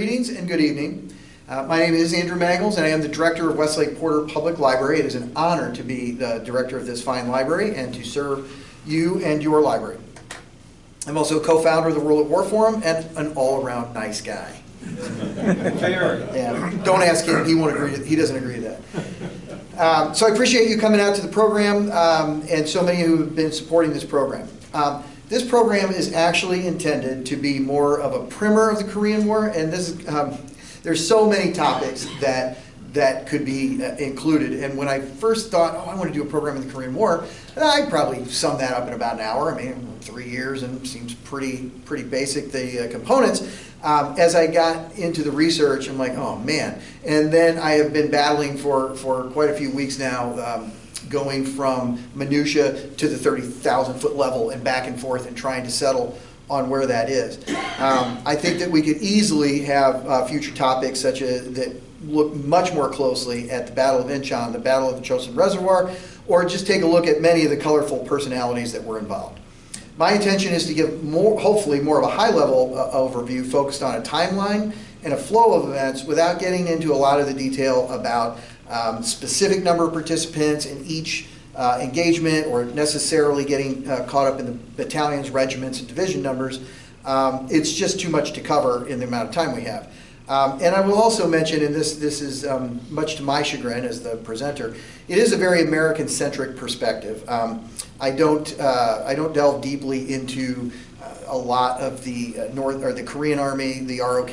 Greetings and good evening. My name is Andrew Mangels, and I am the director of Westlake Porter Public Library. It is an honor to be the director of this fine library and to serve you and your library. I'm also co-founder of the World at War Forum and an all-around nice guy. Yeah, don't ask him; he won't agree. He doesn't agree to that. So I appreciate you coming out to the program, and so many who have been supporting this program. This program is actually intended to be more of a primer of the Korean War, and this there's so many topics that could be included. And when I first thought, oh, I want to do a program on the Korean War, I'd probably sum that up in about an hour. I mean, 3 years, and seems pretty basic, the components. As I got into the research, I'm like, oh man. And then I have been battling for quite a few weeks now, going from minutia to the 30,000 foot level and back and forth and trying to settle on where that is. I think that we could easily have future topics such as that look much more closely at the Battle of Incheon, the Battle of the Chosin Reservoir, or just take a look at many of the colorful personalities that were involved. My intention is to give hopefully more of a high-level overview focused on a timeline and a flow of events without getting into a lot of the detail about specific number of participants in each engagement, or necessarily getting caught up in the battalions, regiments, and division numbers. It's just too much to cover in the amount of time we have. And I will also mention, and this is much to my chagrin as the presenter, it is a very American-centric perspective. I don't delve deeply into a lot of the the Korean Army, the ROK,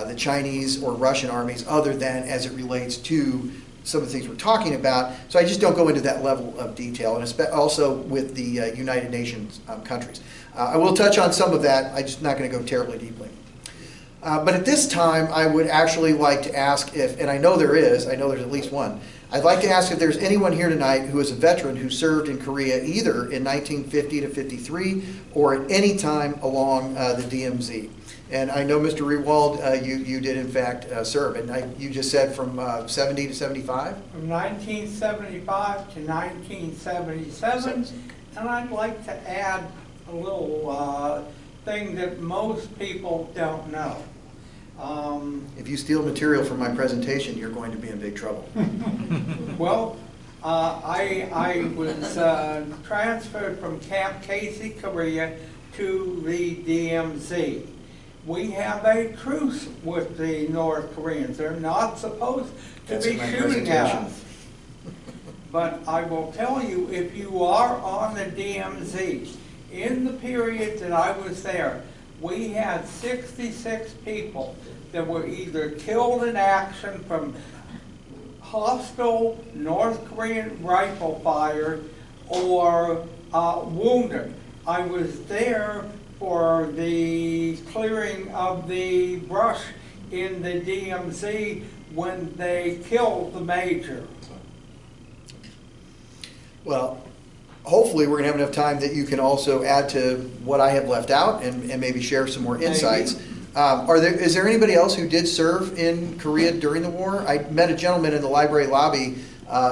the Chinese or Russian armies, other than as it relates to some of the things we're talking about. So I just don't go into that level of detail, and also with the United Nations countries. I will touch on some of that. I'm just not going to go terribly deeply. But at this time, I would actually like to ask if, and I know there's at least one, I'd like to ask if there's anyone here tonight who is a veteran who served in Korea either in 1950 to 53 or at any time along the DMZ. And I know, Mr. Rewald, you did in fact serve, and you just said from 70 to 75? From 1975 to 1977, and I'd like to add a little thing that most people don't know. If you steal material from my presentation, you're going to be in big trouble. Well, I was transferred from Camp Casey, Korea to the DMZ. We have a truce with the North Koreans. They're not supposed to be shooting at us. But I will tell you, if you are on the DMZ, in the period that I was there, we had 66 people that were either killed in action from hostile North Korean rifle fire or wounded. I was there for the clearing of the brush in the DMZ when they killed the major. Well, hopefully we're going to have enough time that you can also add to what I have left out and maybe share some more insights. Is there anybody else who did serve in Korea during the war? I met a gentleman in the library lobby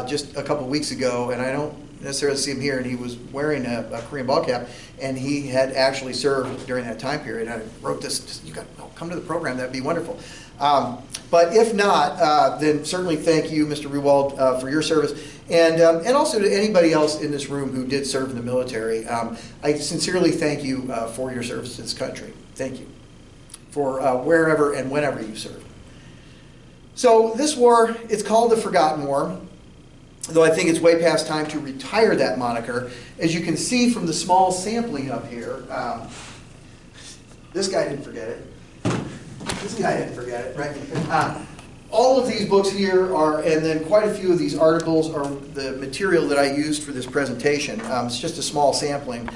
just a couple of weeks ago, and I don't necessarily see him here, and he was wearing a Korean ball cap, and he had actually served during that time period. I wrote this, you got to come to the program, that'd be wonderful. But if not, then certainly thank you, Mr. Rewald, for your service. And also to anybody else in this room who did serve in the military. I sincerely thank you for your service to this country. Thank you for wherever and whenever you served. So this war, it's called the Forgotten War, though I think it's way past time to retire that moniker. As you can see from the small sampling up here, this guy didn't forget it. This guy didn't forget it, right? All of these books here are, and then quite a few of these articles are the material that I used for this presentation. It's just a small sampling.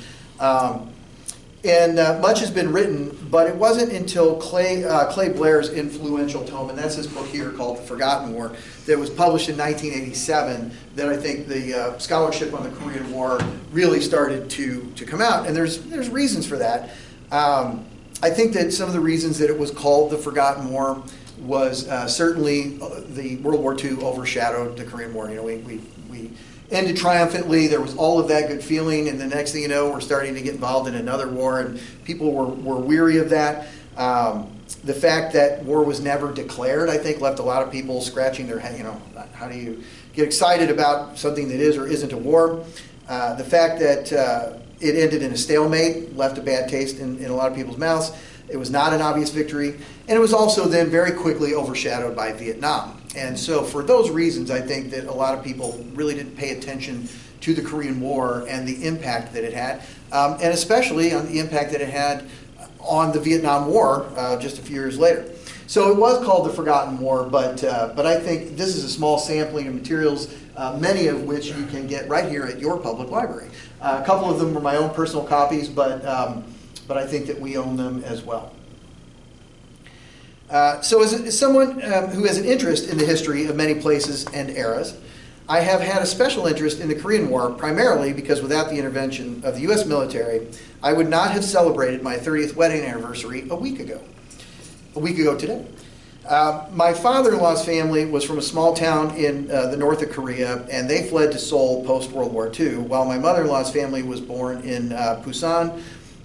And much has been written, but it wasn't until Clay Blair's influential tome, and that's this book here called The Forgotten War, that was published in 1987, that I think the scholarship on the Korean War really started to come out. And there's reasons for that. I think that some of the reasons that it was called The Forgotten War was certainly the World War II overshadowed the Korean War. You know, we ended triumphantly. There was all of that good feeling, and the next thing you know, we're starting to get involved in another war, and people were weary of that. The fact that war was never declared, I think, left a lot of people scratching their head. How do you get excited about something that is or isn't a war? The fact that it ended in a stalemate left a bad taste in a lot of people's mouths. It was not an obvious victory, and it was also then very quickly overshadowed by Vietnam. And so for those reasons, I think that a lot of people really didn't pay attention to the Korean War and the impact that it had, and especially on the impact that it had on the Vietnam War just a few years later. So it was called the Forgotten War, but I think this is a small sampling of materials, many of which you can get right here at your public library. A couple of them were my own personal copies, but I think that we own them as well. So as someone who has an interest in the history of many places and eras, I have had a special interest in the Korean War, primarily because without the intervention of the U.S. military, I would not have celebrated my 30th wedding anniversary a week ago today. My father-in-law's family was from a small town in the north of Korea, and they fled to Seoul post-World War II, while my mother-in-law's family was born in Busan,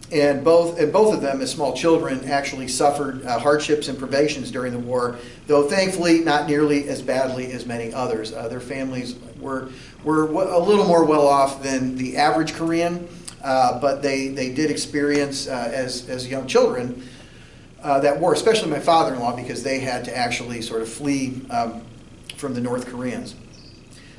and both of them, as small children, actually suffered hardships and privations during the war, though thankfully not nearly as badly as many others. Their families were a little more well off than the average Korean, but they did experience, as young children, that war, especially my father-in-law, because they had to actually sort of flee from the North Koreans.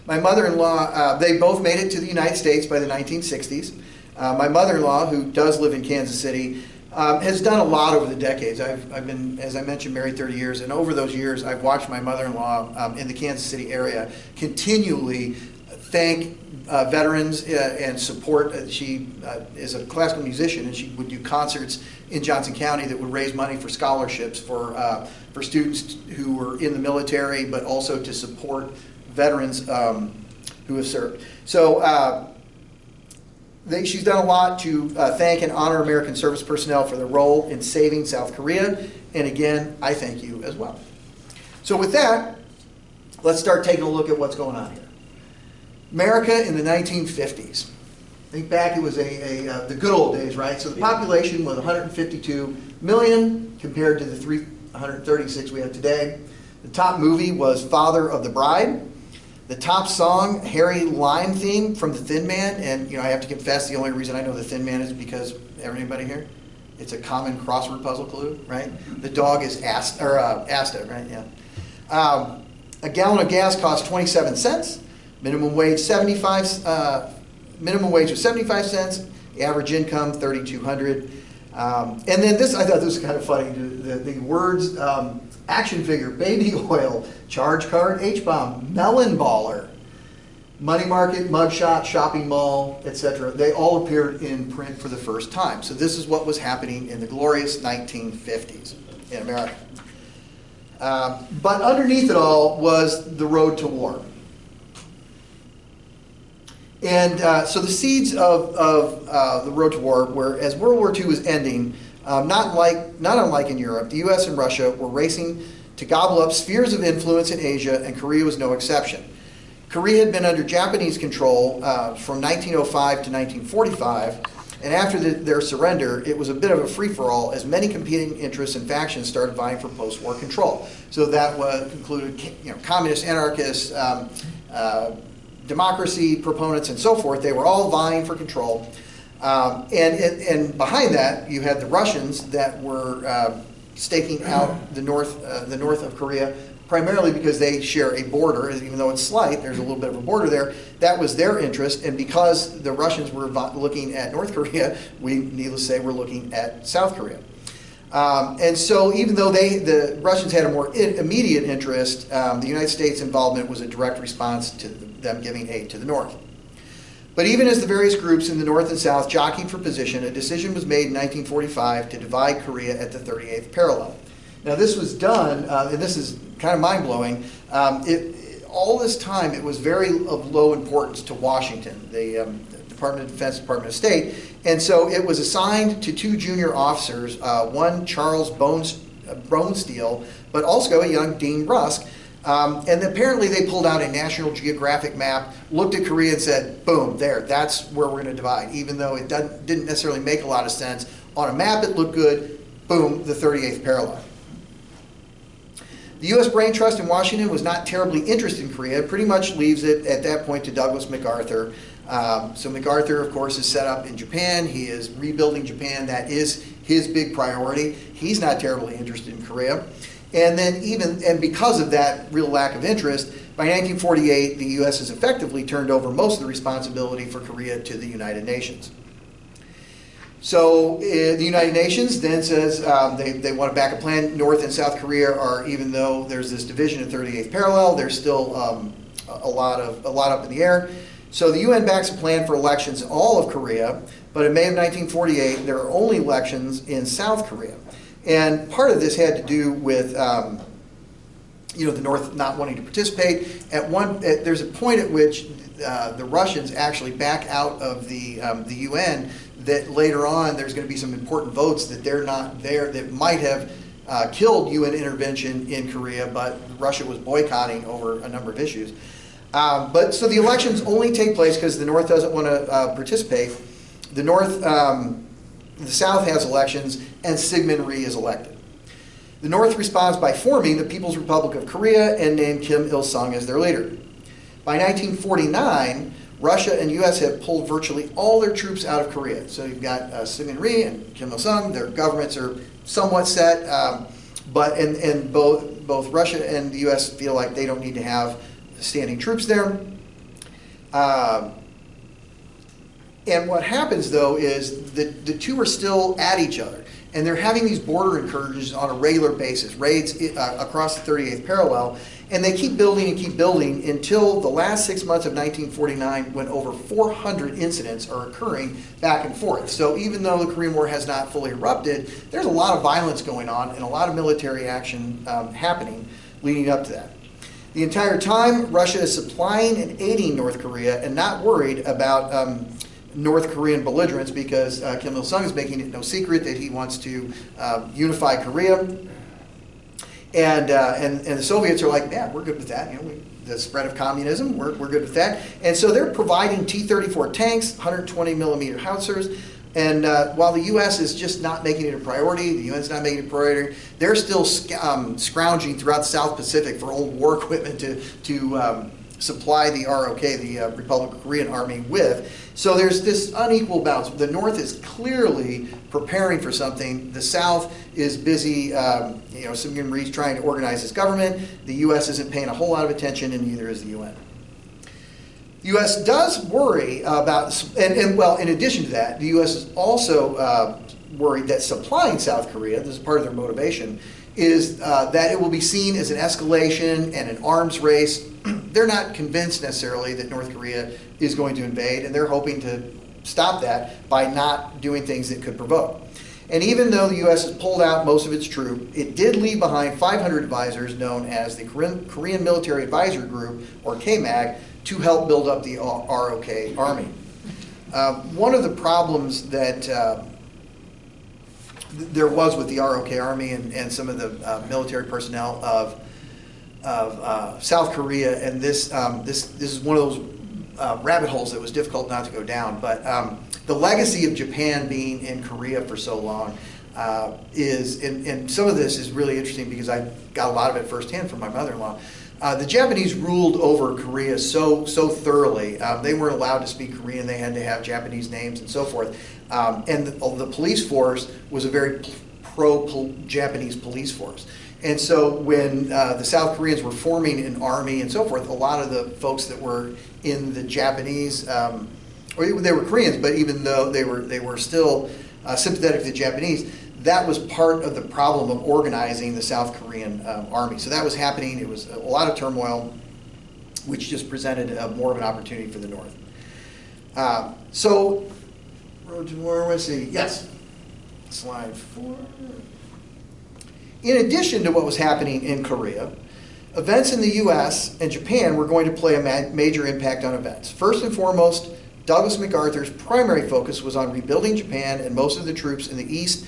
My mother-in-law, they both made it to the United States by the 1960s. My mother-in-law, who does live in Kansas City, has done a lot over the decades. I've been, as I mentioned, married 30 years, and over those years I've watched my mother-in-law in the Kansas City area continually thank veterans and support. She is a classical musician, and she would do concerts in Johnson County that would raise money for scholarships for students who were in the military, but also to support veterans who have served. So she's done a lot to thank and honor American service personnel for their role in saving South Korea, and again, I thank you as well. So with that, let's start taking a look at what's going on here. America in the 1950s. Think back, it was the good old days, right? So the population was 152 million compared to the 336 we have today. The top movie was Father of the Bride. The top song, Harry Lime Theme from The Thin Man, and I have to confess, the only reason I know The Thin Man is because, everybody here? It's a common crossword puzzle clue, right? The dog is Asta, right? Yeah. A gallon of gas costs 27 cents. Minimum wage was 75 cents. The average income $3,200. And then this, I thought this was kind of funny. The words. Action figure, baby oil, charge card, H-bomb, melon baller, money market, mugshot, shopping mall, etc. They all appeared in print for the first time. So this is what was happening in the glorious 1950s in America. But underneath it all was the road to war. And so the seeds of the road to war were, as World War II was ending, not unlike in Europe, the U.S. and Russia were racing to gobble up spheres of influence in Asia, and Korea was no exception. Korea had been under Japanese control from 1905 to 1945, and after their surrender, it was a bit of a free-for-all as many competing interests and factions started vying for post-war control. So that included communist, anarchists, democracy proponents, and so forth. They were all vying for control. And behind that, you had the Russians that were staking out the north of Korea, primarily because they share a border. Even though it's slight, there's a little bit of a border there. That was their interest, and because the Russians were looking at North Korea, needless to say, were looking at South Korea. And so even though the Russians had a more immediate interest, the United States' involvement was a direct response to them giving aid to the North. But even as the various groups in the North and South jockeyed for position, a decision was made in 1945 to divide Korea at the 38th parallel. Now this was done, and this is kind of mind-blowing, all this time it was very of low importance to Washington, the Department of Defense, Department of State, and so it was assigned to two junior officers, one Charles Bonesteel, but also a young Dean Rusk. And apparently they pulled out a National Geographic map, looked at Korea and said, boom, there, that's where we're going to divide. Even though it didn't necessarily make a lot of sense. On a map it looked good, boom, the 38th parallel. The U.S. Brain Trust in Washington was not terribly interested in Korea. It pretty much leaves it at that point to Douglas MacArthur. So MacArthur, of course, is set up in Japan. He is rebuilding Japan. That is his big priority. He's not terribly interested in Korea. And then and because of that real lack of interest, by 1948, the U.S. has effectively turned over most of the responsibility for Korea to the United Nations. So the United Nations then says they want to back a plan. North and South Korea are, even though there's this division in 38th parallel, there's still a lot up in the air. So the UN backs a plan for elections in all of Korea, but in May of 1948, there are only elections in South Korea. And part of this had to do with the North not wanting to participate. There's a point at which the Russians actually back out of the UN, that later on there's going to be some important votes that they're not there, that might have killed UN intervention in Korea, but Russia was boycotting over a number of issues. So the elections only take place because the North doesn't want to participate. The South has elections, and Syngman Rhee is elected. The North responds by forming the People's Republic of Korea and named Kim Il-sung as their leader. By 1949, Russia and U.S. have pulled virtually all their troops out of Korea. So you've got Syngman Rhee and Kim Il-sung. Their governments are somewhat set, but both Russia and the U.S. feel like they don't need to have standing troops there. And what happens, though, is that the two are still at each other. And they're having these border incursions on a regular basis, raids across the 38th parallel. And they keep building until the last 6 months of 1949, when over 400 incidents are occurring back and forth. So even though the Korean War has not fully erupted, there's a lot of violence going on and a lot of military action happening leading up to that. The entire time, Russia is supplying and aiding North Korea and not worried about North Korean belligerents, because Kim Il-sung is making it no secret that he wants to unify Korea. And the Soviets are like, yeah, we're good with that. The spread of communism, we're good with that. And so they're providing T-34 tanks, 120 millimeter howitzers. And while the U.S. is just not making it a priority, the UN's not making it a priority, they're still scrounging throughout the South Pacific for old war equipment to supply the ROK, the Republic of Korean Army, with. So there's this unequal balance. The North is clearly preparing for something. The South is busy, Syngman Rhee's trying to organize his government. The U.S. isn't paying a whole lot of attention, and neither is the UN. The U.S. does worry about, in addition to that, the U.S. is also worried that supplying South Korea, this is part of their motivation, is that it will be seen as an escalation and an arms race. They're not convinced necessarily that North Korea is going to invade, and they're hoping to stop that by not doing things that could provoke. And even though the U.S. has pulled out most of its troops, it did leave behind 500 advisors known as the Korean Military Advisory Group, or KMAG, to help build up the ROK Army. One of the problems that there was with the ROK Army and some of the military personnel of South Korea, and this is one of those rabbit holes that was difficult not to go down, but the legacy of Japan being in Korea for so long and some of this is really interesting because I got a lot of it firsthand from my mother-in-law. The Japanese ruled over Korea so thoroughly. They weren't allowed to speak Korean. They had to have Japanese names and so forth. And the police force was a very pro-Japanese police force. And so when the South Koreans were forming an army and so forth, a lot of the folks that were in the Japanese, or they were Koreans, but even though they were still sympathetic to the Japanese, that was part of the problem of organizing the South Korean army. So that was happening. It was a lot of turmoil, which just presented more of an opportunity for the North. So, road to war, let's see. Yes, slide 4. In addition to what was happening in Korea, events in the U.S. and Japan were going to play a major impact on events. First and foremost, Douglas MacArthur's primary focus was on rebuilding Japan, and most of the troops in the East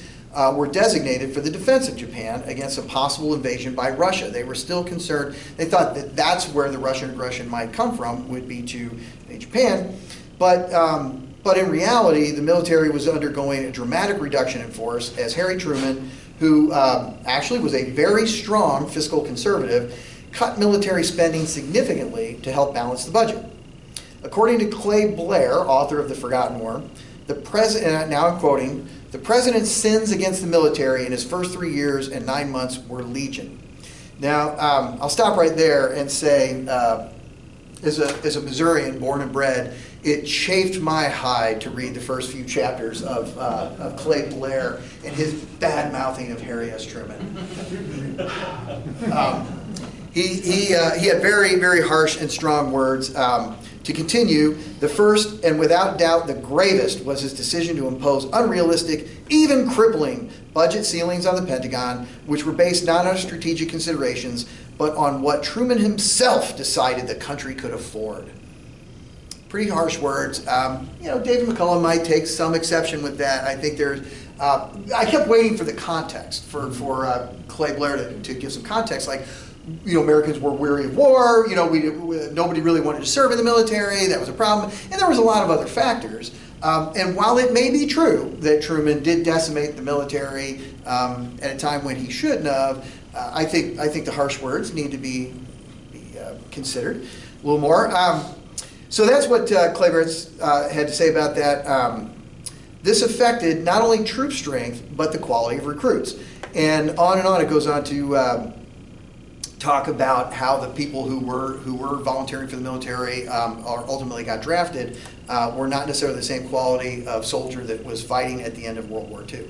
were designated for the defense of Japan against a possible invasion by Russia. They were still concerned. They thought that that's where the Russian aggression might come from, would be to Japan. But in reality, the military was undergoing a dramatic reduction in force as Harry Truman, who actually was a very strong fiscal conservative, cut military spending significantly to help balance the budget. According to Clay Blair, author of The Forgotten War, the president, now I'm quoting, "The president's sins against the military in his first 3 years and 9 months were legion." Now, I'll stop right there and say, as a Missourian born and bred, it chafed my hide to read the first few chapters of Clay Blair and his bad-mouthing of Harry S. Truman. He had very, very harsh and strong words. To continue, the first and without doubt the gravest was his decision to impose unrealistic, even crippling budget ceilings on the Pentagon, which were based not on strategic considerations, but on what Truman himself decided the country could afford. Pretty harsh words. David McCullough might take some exception with that. I think there's. I kept waiting for the context for Clay Blair to give some context, like. Americans were weary of war, nobody really wanted to serve in the military, that was a problem, and there was a lot of other factors. And while it may be true that Truman did decimate the military at a time when he shouldn't have, I think the harsh words need to be considered a little more. So that's what Clay Blair had to say about that. This affected not only troop strength, but the quality of recruits. And on it goes on to talk about how the people who were volunteering for the military or ultimately got drafted were not necessarily the same quality of soldier that was fighting at the end of World War II.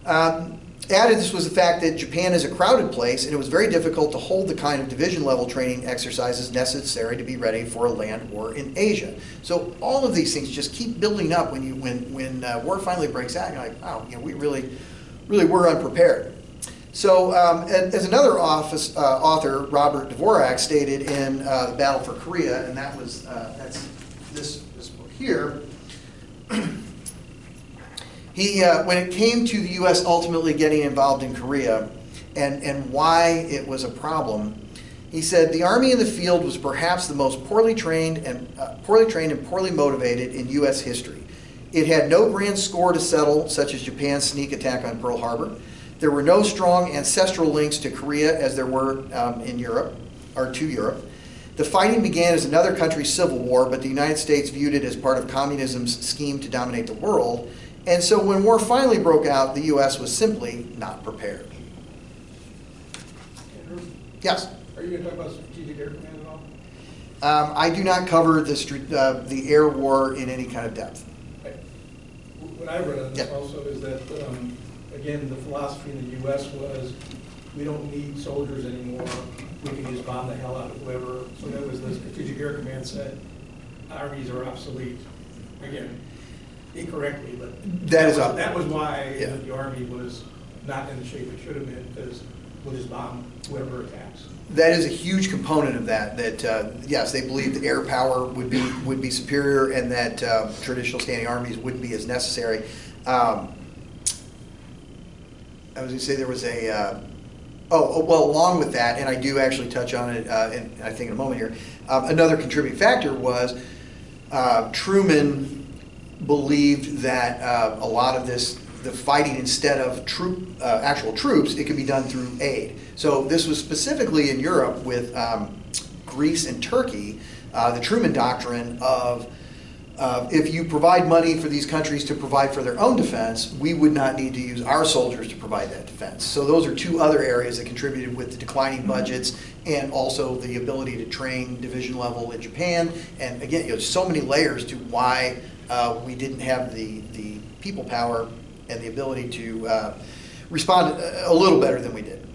Added this was the fact that Japan is a crowded place and it was very difficult to hold the kind of division level training exercises necessary to be ready for a land war in Asia. So all of these things just keep building up when war finally breaks out. You're like, wow, we really were unprepared. So, as another author, Robert Dvorak, stated in The Battle for Korea, and that's this book here, when it came to the U.S. ultimately getting involved in Korea and why it was a problem, he said, "The Army in the field was perhaps the most poorly trained and poorly motivated in U.S. history. It had no grand score to settle, such as Japan's sneak attack on Pearl Harbor. There were no strong ancestral links to Korea as there were in Europe, or to Europe. The fighting began as another country's civil war, but the United States viewed it as part of communism's scheme to dominate the world. And so when war finally broke out, the U.S. was simply not prepared." Andrew? Yes? Are you going to talk about Strategic Air Command at all? I do not cover the air war in any kind of depth. Okay. What I read on this also is that again, the philosophy in the U.S. was we don't need soldiers anymore. We can just bomb the hell out of whoever. So that was the Strategic Air Command said armies are obsolete. Again, incorrectly, but that was why the Army was not in the shape it should have been, because we'll just bomb whoever attacks. That is a huge component of that. Yes, they believed air power would be superior, and that traditional standing armies wouldn't be as necessary. I was going to say there was along with that, and I do actually touch on it, and I think in a moment here, another contributing factor was Truman believed that a lot of the fighting, instead of actual troops, it could be done through aid. So this was specifically in Europe with Greece and Turkey, the Truman doctrine of if you provide money for these countries to provide for their own defense, we would not need to use our soldiers to provide that defense. So those are two other areas that contributed with the declining budgets and also the ability to train division level in Japan. And again, so many layers to why we didn't have the people power and the ability to respond a little better than we did.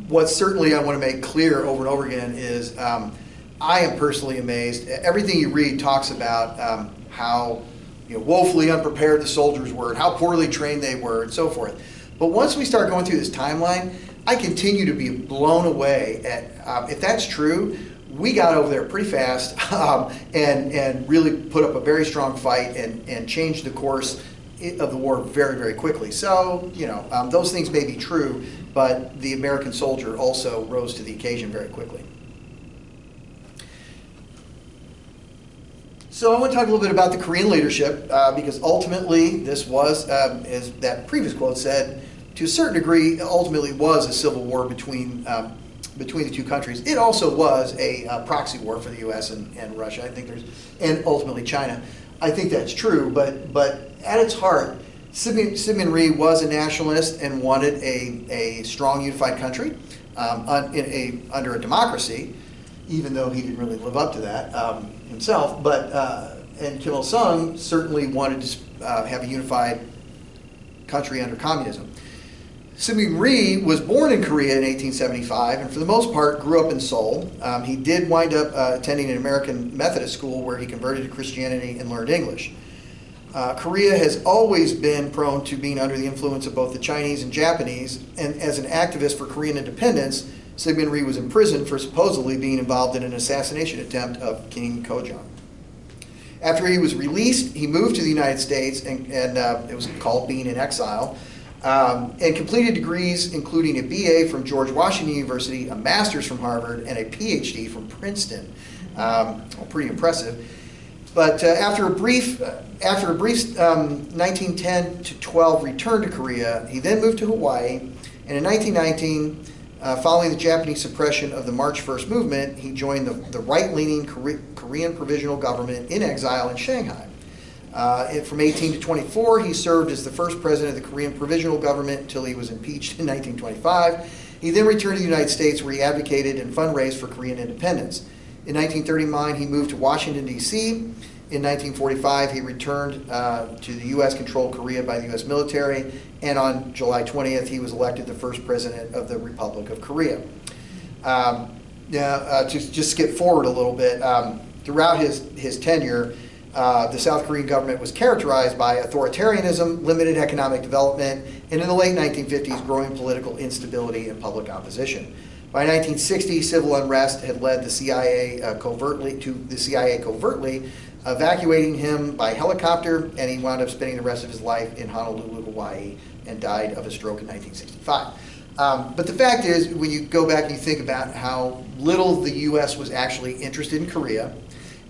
What certainly I want to make clear over and over again is I am personally amazed. Everything you read talks about how woefully unprepared the soldiers were and how poorly trained they were and so forth. But once we start going through this timeline, I continue to be blown away at, if that's true, we got over there pretty fast and really put up a very strong fight and changed the course of the war very, very quickly. So, those things may be true, but the American soldier also rose to the occasion very quickly. So I want to talk a little bit about the Korean leadership because ultimately this was, as that previous quote said, to a certain degree, ultimately was a civil war between the two countries. It also was a proxy war for the U.S. and Russia. I think and ultimately China. I think that's true, but at its heart, Syngman Rhee was a nationalist and wanted a strong, unified country under a democracy, even though he didn't really live up to that himself. And Kim Il-sung certainly wanted to have a unified country under communism. Syngman Rhee was born in Korea in 1875 and for the most part grew up in Seoul. He did wind up attending an American Methodist school where he converted to Christianity and learned English. Korea has always been prone to being under the influence of both the Chinese and Japanese, and as an activist for Korean independence, Syngman Rhee was imprisoned for supposedly being involved in an assassination attempt of King Kojong. After he was released, he moved to the United States, and it was called being in exile, and completed degrees including a BA from George Washington University, a master's from Harvard, and a PhD from Princeton. Pretty impressive. But after a brief 1910 to 12 return to Korea, he then moved to Hawaii, and in 1919, following the Japanese suppression of the March 1st movement, he joined the right-leaning Korean Provisional Government in exile in Shanghai. From 18 to 24, he served as the first president of the Korean Provisional Government until he was impeached in 1925. He then returned to the United States where he advocated and fundraised for Korean independence. In 1939, he moved to Washington, D.C. In 1945, he returned to the U.S.-controlled Korea by the U.S. military, and on July 20th, he was elected the first president of the Republic of Korea. To just skip forward a little bit, throughout his tenure, the South Korean government was characterized by authoritarianism, limited economic development, and in the late 1950s, growing political instability and public opposition. By 1960, civil unrest had led the CIA covertly, evacuating him by helicopter, and he wound up spending the rest of his life in Honolulu, Hawaii, and died of a stroke in 1965. But the fact is, when you go back and you think about how little the U.S. was actually interested in Korea,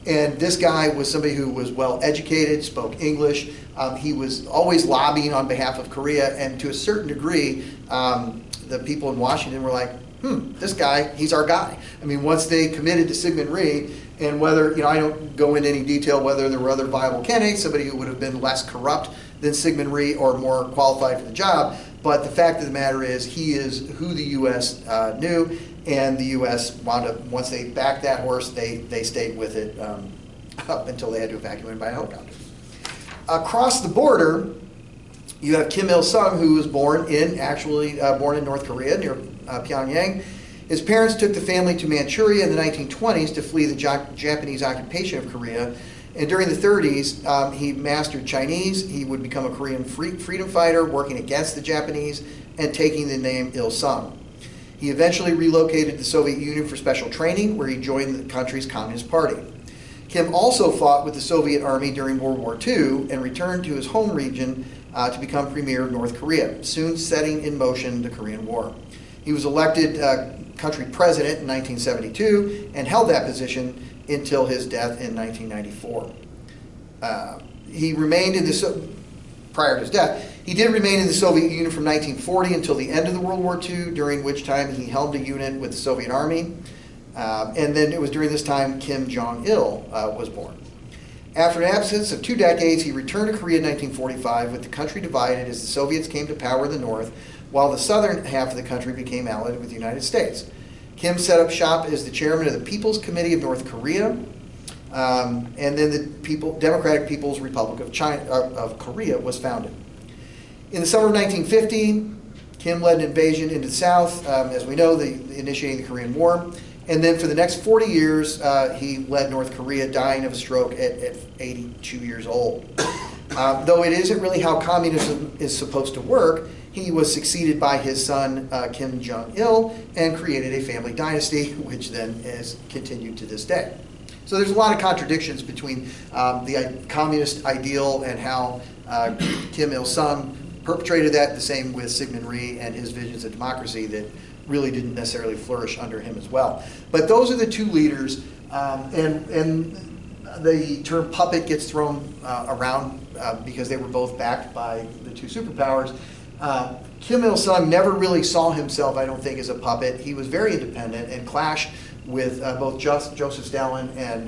and this guy was somebody who was well educated, spoke English, he was always lobbying on behalf of Korea, and to a certain degree, the people in Washington were like, this guy, he's our guy. I mean, once they committed to Syngman Rhee, and whether, I don't go into any detail whether there were other viable candidates, somebody who would have been less corrupt than Syngman Rhee or more qualified for the job, but the fact of the matter is he is who the U.S. Knew, and the U.S. wound up, once they backed that horse, they stayed with it up until they had to evacuate him by helicopter. Across the border, you have Kim Il-sung, who was born in North Korea, near Pyongyang. His parents took the family to Manchuria in the 1920s to flee the Japanese occupation of Korea. And during the 30s, he mastered Chinese. He would become a Korean freedom fighter, working against the Japanese and taking the name Il-sung. He eventually relocated to the Soviet Union for special training, where he joined the country's Communist Party. Kim also fought with the Soviet Army during World War II and returned to his home region to become premier of North Korea, soon setting in motion the Korean War. He was elected country president in 1972 and held that position until his death in 1994. He remained in prior to his death, he did remain in the Soviet Union from 1940 until the end of the World War II, during which time he helmed a unit with the Soviet Army. And then it was during this time Kim Jong-il was born. After an absence of 2 decades, he returned to Korea in 1945, with the country divided as the Soviets came to power in the north, while the southern half of the country became allied with the United States. Kim set up shop as the chairman of the People's Committee of North Korea, and then the Democratic People's Republic of Korea was founded. In the summer of 1950, Kim led an invasion into the south, as we know, initiating the Korean War. And then for the next 40 years, he led North Korea, dying of a stroke at 82 years old. Though it isn't really how communism is supposed to work, he was succeeded by his son, Kim Jong-il, and created a family dynasty, which then has continued to this day. So there's a lot of contradictions between the communist ideal and how Kim Il-sung perpetrated that, the same with Syngman Rhee and his visions of democracy that really didn't necessarily flourish under him as well. But those are the two leaders, and the term puppet gets thrown around because they were both backed by the two superpowers. Kim Il-sung never really saw himself, I don't think, as a puppet. He was very independent and clashed with both Joseph Stalin and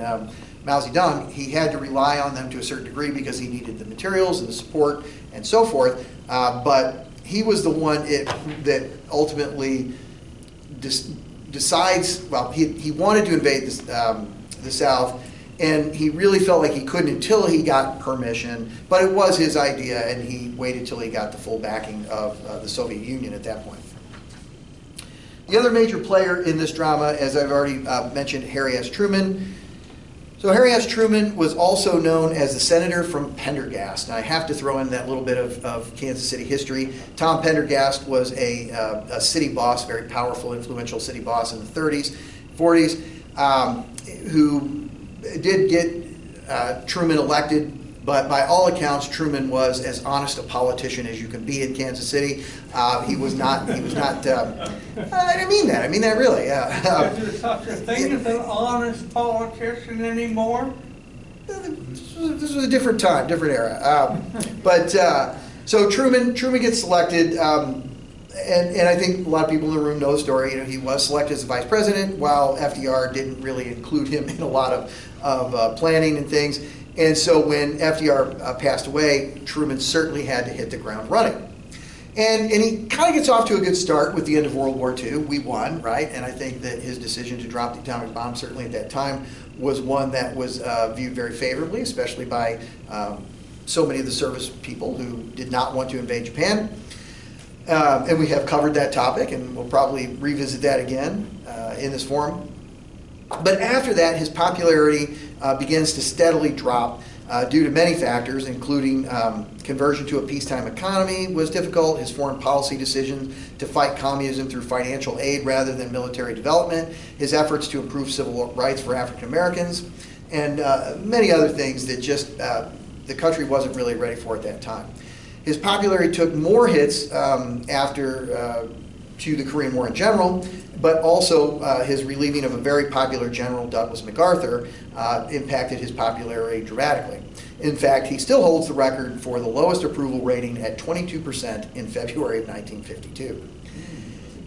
Mao Zedong. He had to rely on them to a certain degree because he needed the materials and the support and so forth. But he was the one that ultimately decides, well, he wanted to invade the South, and he really felt like he couldn't until he got permission, but it was his idea, and he waited till he got the full backing of the Soviet Union at that point. The other major player in this drama, as I've already mentioned, Harry S. Truman. So Harry S. Truman was also known as the senator from Pendergast. And I have to throw in that little bit of Kansas City history. Tom Pendergast was a city boss, very powerful, influential city boss in the 30s, 40s, who did get Truman elected. But by all accounts, Truman was as honest a politician as you can be in Kansas City. He was not, I didn't mean that. I mean that really. Is there such a thing as an honest politician anymore? This was a different time, different era. So Truman gets selected, and I think a lot of people in the room know the story. You know, he was selected as vice president, while FDR didn't really include him in a lot of planning and things. And so when FDR passed away, Truman certainly had to hit the ground running. And he kind of gets off to a good start with the end of World War II. We won, right? And I think that his decision to drop the atomic bomb, certainly at that time, was one that was viewed very favorably, especially by so many of the service people who did not want to invade Japan. And we have covered that topic, and we'll probably revisit that again in this forum. But after that, his popularity begins to steadily drop due to many factors, including conversion to a peacetime economy was difficult, his foreign policy decisions to fight communism through financial aid rather than military development, his efforts to improve civil rights for African Americans, and many other things that just the country wasn't really ready for at that time. His popularity took more hits after to the Korean War in general, but also his relieving of a very popular General Douglas MacArthur impacted his popularity dramatically. In fact, he still holds the record for the lowest approval rating at 22% in February of 1952.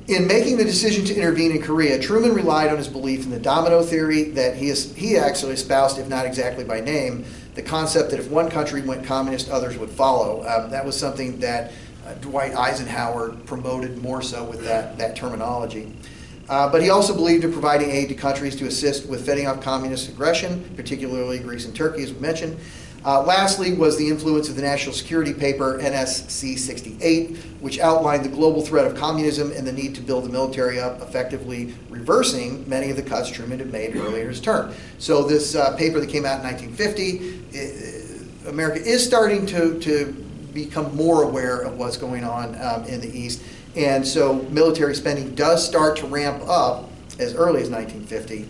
In making the decision to intervene in Korea, Truman relied on his belief in the domino theory that he actually espoused, if not exactly by name, the concept that if one country went communist, others would follow. That was something that Dwight Eisenhower promoted more so with that terminology. But he also believed in providing aid to countries to assist with fending off communist aggression, particularly Greece and Turkey, as we mentioned. Lastly was the influence of the national security paper NSC 68, which outlined the global threat of communism and the need to build the military up, effectively reversing many of the cuts Truman had made earlier in his term. So this paper that came out in 1950, America is starting to become more aware of what's going on in the East. And so military spending does start to ramp up as early as 1950.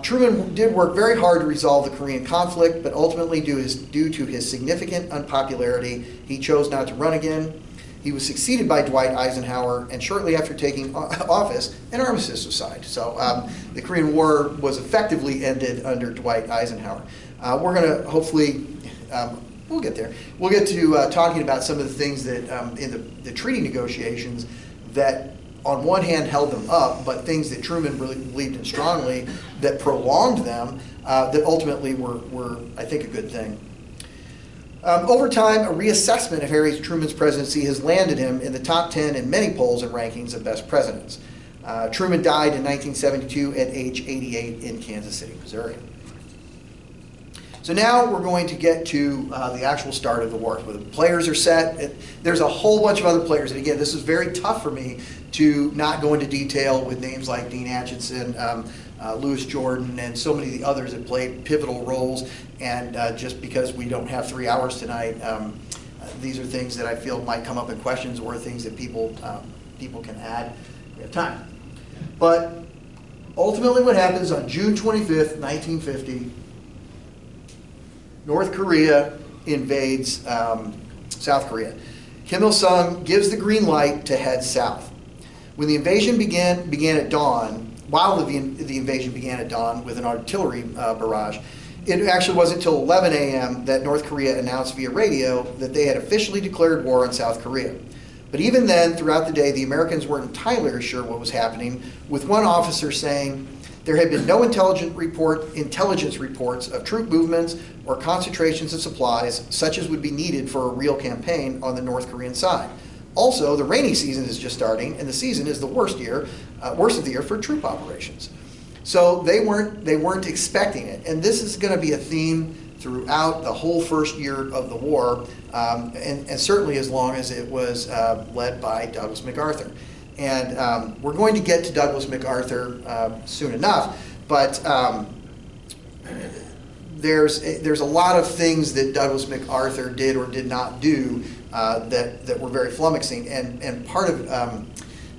Truman did work very hard to resolve the Korean conflict, but ultimately due to his significant unpopularity, he chose not to run again. He was succeeded by Dwight Eisenhower, and shortly after taking office, an armistice was signed. So the Korean War was effectively ended under Dwight Eisenhower. We're going to hopefully, we'll get there. We'll get to talking about some of the things that in the treaty negotiations that on one hand held them up, but things that Truman really believed in strongly that prolonged them, that ultimately were, I think, a good thing. Over time, a reassessment of Harry Truman's presidency has landed him in the top 10 in many polls and rankings of best presidents. Truman died in 1972 at age 88 in Kansas City, Missouri. So now we're going to get to the actual start of the war, where the players are set. There's a whole bunch of other players, and again, this is very tough for me to not go into detail with names like Dean Acheson, Louis Jordan, and so many of the others that played pivotal roles. And just because we don't have 3 hours tonight, these are things that I feel might come up in questions or things that people can add. We have time. But ultimately what happens on June 25th, 1950, North Korea invades South Korea. Kim Il-sung gives the green light to head south. When the invasion began at dawn, while the invasion began at dawn with an artillery barrage, It actually wasn't until 11 a.m. that North Korea announced via radio that they had officially declared war on South Korea. But even then, throughout the day, the Americans weren't entirely sure what was happening, with one officer saying there had been no intelligence reports of troop movements or concentrations of supplies, such as would be needed for a real campaign on the North Korean side. Also, the rainy season is just starting, and the season is the worst of the year for troop operations. So they weren't expecting it, and this is going to be a theme throughout the whole first year of the war, and certainly as long as it was led by Douglas MacArthur. And we're going to get to Douglas MacArthur soon enough, but there's a lot of things that Douglas MacArthur did or did not do that were very flummoxing, and part of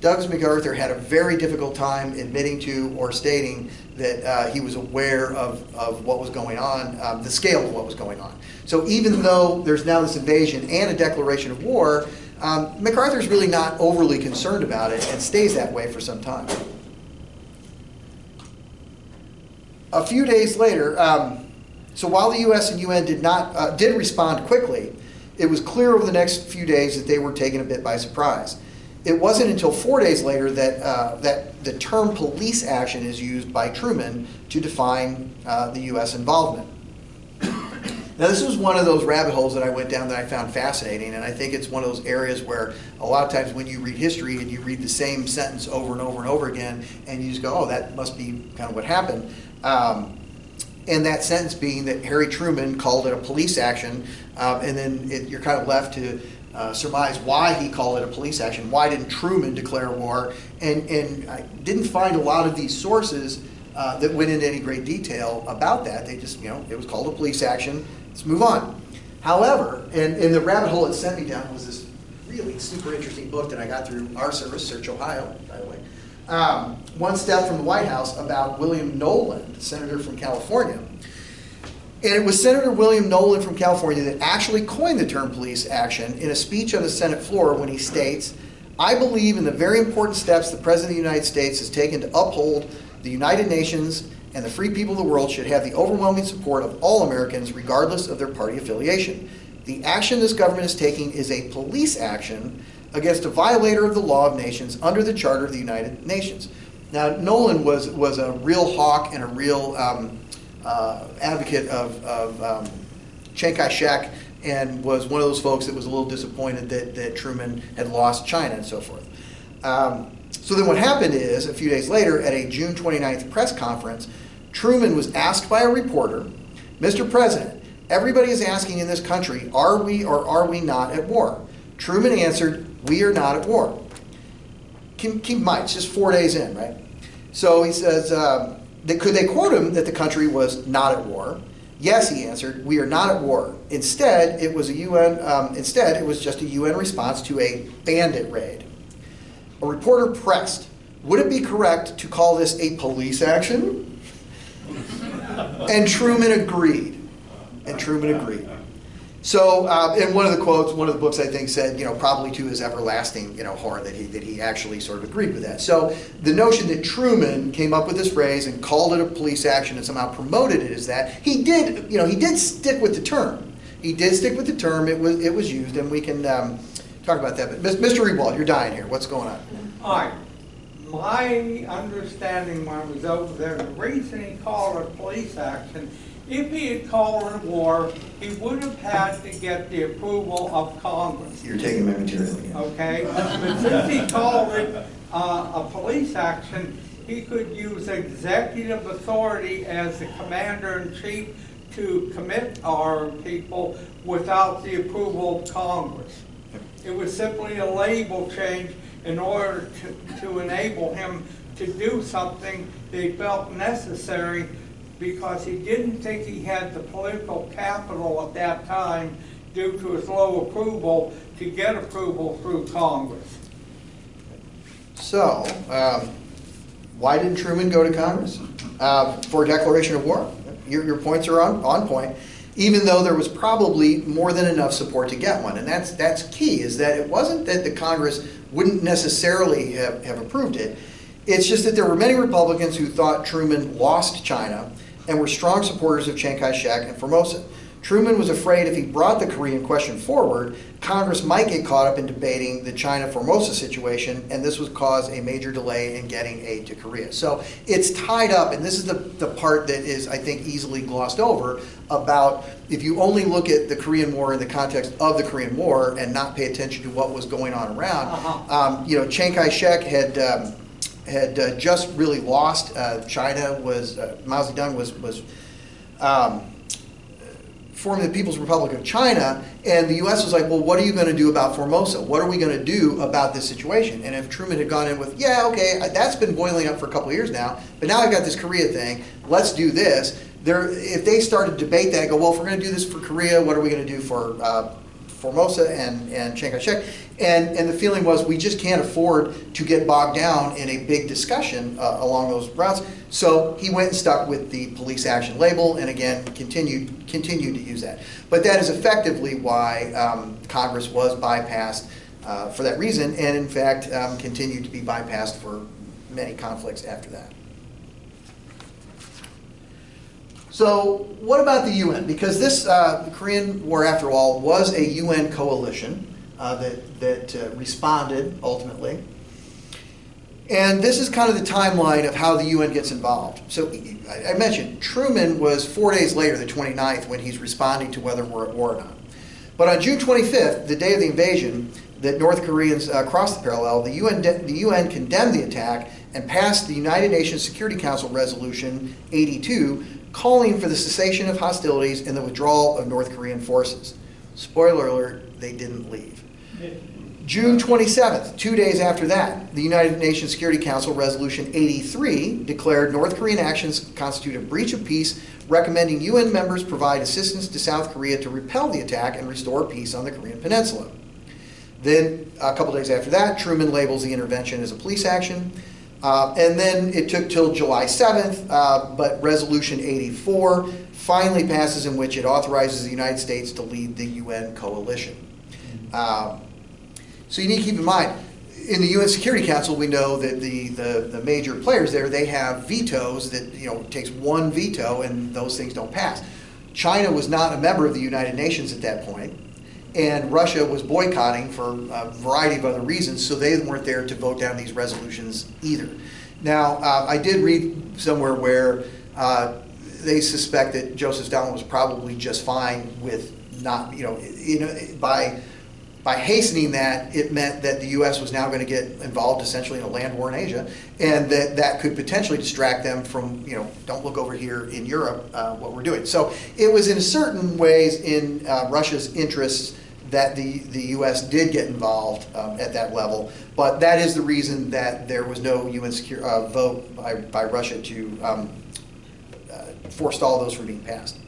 Douglas MacArthur had a very difficult time admitting to or stating that he was aware of what was going on, the scale of what was going on. So even though there's now this invasion and a declaration of war, MacArthur's really not overly concerned about it and stays that way for some time. A few days later, so while the U.S. and UN did respond quickly, it was clear over the next few days that they were taken a bit by surprise. It wasn't until 4 days later that the term police action is used by Truman to define the U.S. involvement. Now, this was one of those rabbit holes that I went down that I found fascinating, and I think it's one of those areas where a lot of times when you read history and you read the same sentence over and over and over again, and you just go, oh, that must be kind of what happened. And that sentence being that Harry Truman called it a police action, and then you're kind of left to surmise why he called it a police action. Why didn't Truman declare war? And I didn't find a lot of these sources that went into any great detail about that. They just, it was called a police action. Let's move on. However, and the rabbit hole it sent me down was this really super interesting book that I got through our service, Search Ohio, by the way. One Step from the White House about William Nolan, senator from California. And it was Senator William Nolan from California that actually coined the term police action in a speech on the Senate floor when he states, "I believe in the very important steps the President of the United States has taken to uphold the United Nations, and the free people of the world should have the overwhelming support of all Americans regardless of their party affiliation. The action this government is taking is a police action against a violator of the law of nations under the Charter of the United Nations." Now, Nolan was a real hawk and a real advocate of Chiang Kai-shek, and was one of those folks that was a little disappointed that Truman had lost China and so forth. So then what happened is, a few days later, at a June 29th press conference, Truman was asked by a reporter, "Mr. President, everybody is asking in this country, are we or are we not at war?" Truman answered, "We are not at war." Keep in mind, it's just 4 days in, right? So he says, could they quote him that the country was not at war? "Yes," he answered, "we are not at war. Instead, it was just a UN response to a bandit raid." A reporter pressed, "Would it be correct to call this a police action?" And Truman agreed. So, and one of the quotes, one of the books I think said, probably to his everlasting, horror that he actually sort of agreed with that. So the notion that Truman came up with this phrase and called it a police action and somehow promoted it as that, he did stick with the term. He did stick with the term. It was used, and we can talk about that. But Mr. Rewald, you're dying here. What's going on? All right. My understanding when I was over there, the reason he called it a police action, if he had called it a war, he would have had to get the approval of Congress. You're taking my material again. Okay? But since he called it a police action, he could use executive authority as the commander-in-chief to commit our people without the approval of Congress. It was simply a label change in order to enable him to do something they felt necessary, because he didn't think he had the political capital at that time, due to his low approval, to get approval through Congress. So, why didn't Truman go to Congress for a declaration of war? Your points are on point, even though there was probably more than enough support to get one. And that's key, is that it wasn't that the Congress wouldn't necessarily have approved it. It's just that there were many Republicans who thought Truman lost China, and were strong supporters of Chiang Kai-shek and Formosa. Truman was afraid if he brought the Korean question forward, Congress might get caught up in debating the China-Formosa situation, and this would cause a major delay in getting aid to Korea. So it's tied up, and this is the part that is, I think, easily glossed over about if you only look at the Korean War in the context of the Korean War and not pay attention to what was going on around. Chiang Kai-shek had just really lost. China was, Mao Zedong was forming the People's Republic of China, and the U.S. was like, well, what are you going to do about Formosa? What are we going to do about this situation? And if Truman had gone in with, yeah, okay, that's been boiling up for a couple of years now, but now I've got this Korea thing, let's do this. If they started to debate that, go, well, if we're going to do this for Korea, what are we going to do for Formosa and Chiang Kai-shek? And the feeling was we just can't afford to get bogged down in a big discussion along those routes. So he went and stuck with the police action label, and again continued to use that. But that is effectively why Congress was bypassed for that reason, and in fact continued to be bypassed for many conflicts after that. So what about the UN? Because this Korean War, after all, was a UN coalition that responded ultimately. And this is kind of the timeline of how the UN gets involved. So I mentioned Truman was 4 days later, the 29th, when he's responding to whether we're at war or not. But on June 25th, the day of the invasion, that North Koreans crossed the parallel, the UN condemned the attack and passed the United Nations Security Council Resolution 82, calling for the cessation of hostilities and the withdrawal of North Korean forces. Spoiler alert, they didn't leave. June 27th, 2 days after that, the United Nations Security Council Resolution 83 declared North Korean actions constitute a breach of peace, recommending UN members provide assistance to South Korea to repel the attack and restore peace on the Korean Peninsula. Then, a couple days after that, Truman labels the intervention as a police action. And then it took till July 7th, but Resolution 84 finally passes, in which it authorizes the United States to lead the UN coalition. So you need to keep in mind, in the UN Security Council, we know that the major players there, they have vetoes that, it takes one veto and those things don't pass. China was not a member of the United Nations at that point, and Russia was boycotting for a variety of other reasons, so they weren't there to vote down these resolutions either. Now, I did read somewhere where they suspect that Joseph Stalin was probably just fine with not, by hastening that, it meant that the U.S. was now going to get involved essentially in a land war in Asia, and that could potentially distract them from, don't look over here in Europe, what we're doing. So it was in certain ways in Russia's interests that the U.S. did get involved at that level, but that is the reason that there was no UN vote by Russia to forestall those from being passed.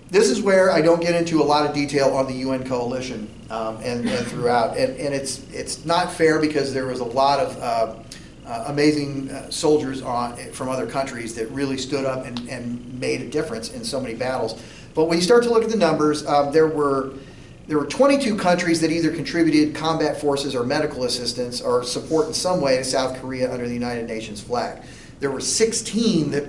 This is where I don't get into a lot of detail on the UN coalition and throughout, and it's not fair because there was a lot of amazing soldiers from other countries that really stood up and made a difference in so many battles. But when you start to look at the numbers, there were 22 countries that either contributed combat forces or medical assistance or support in some way to South Korea under the United Nations flag. There were 16 that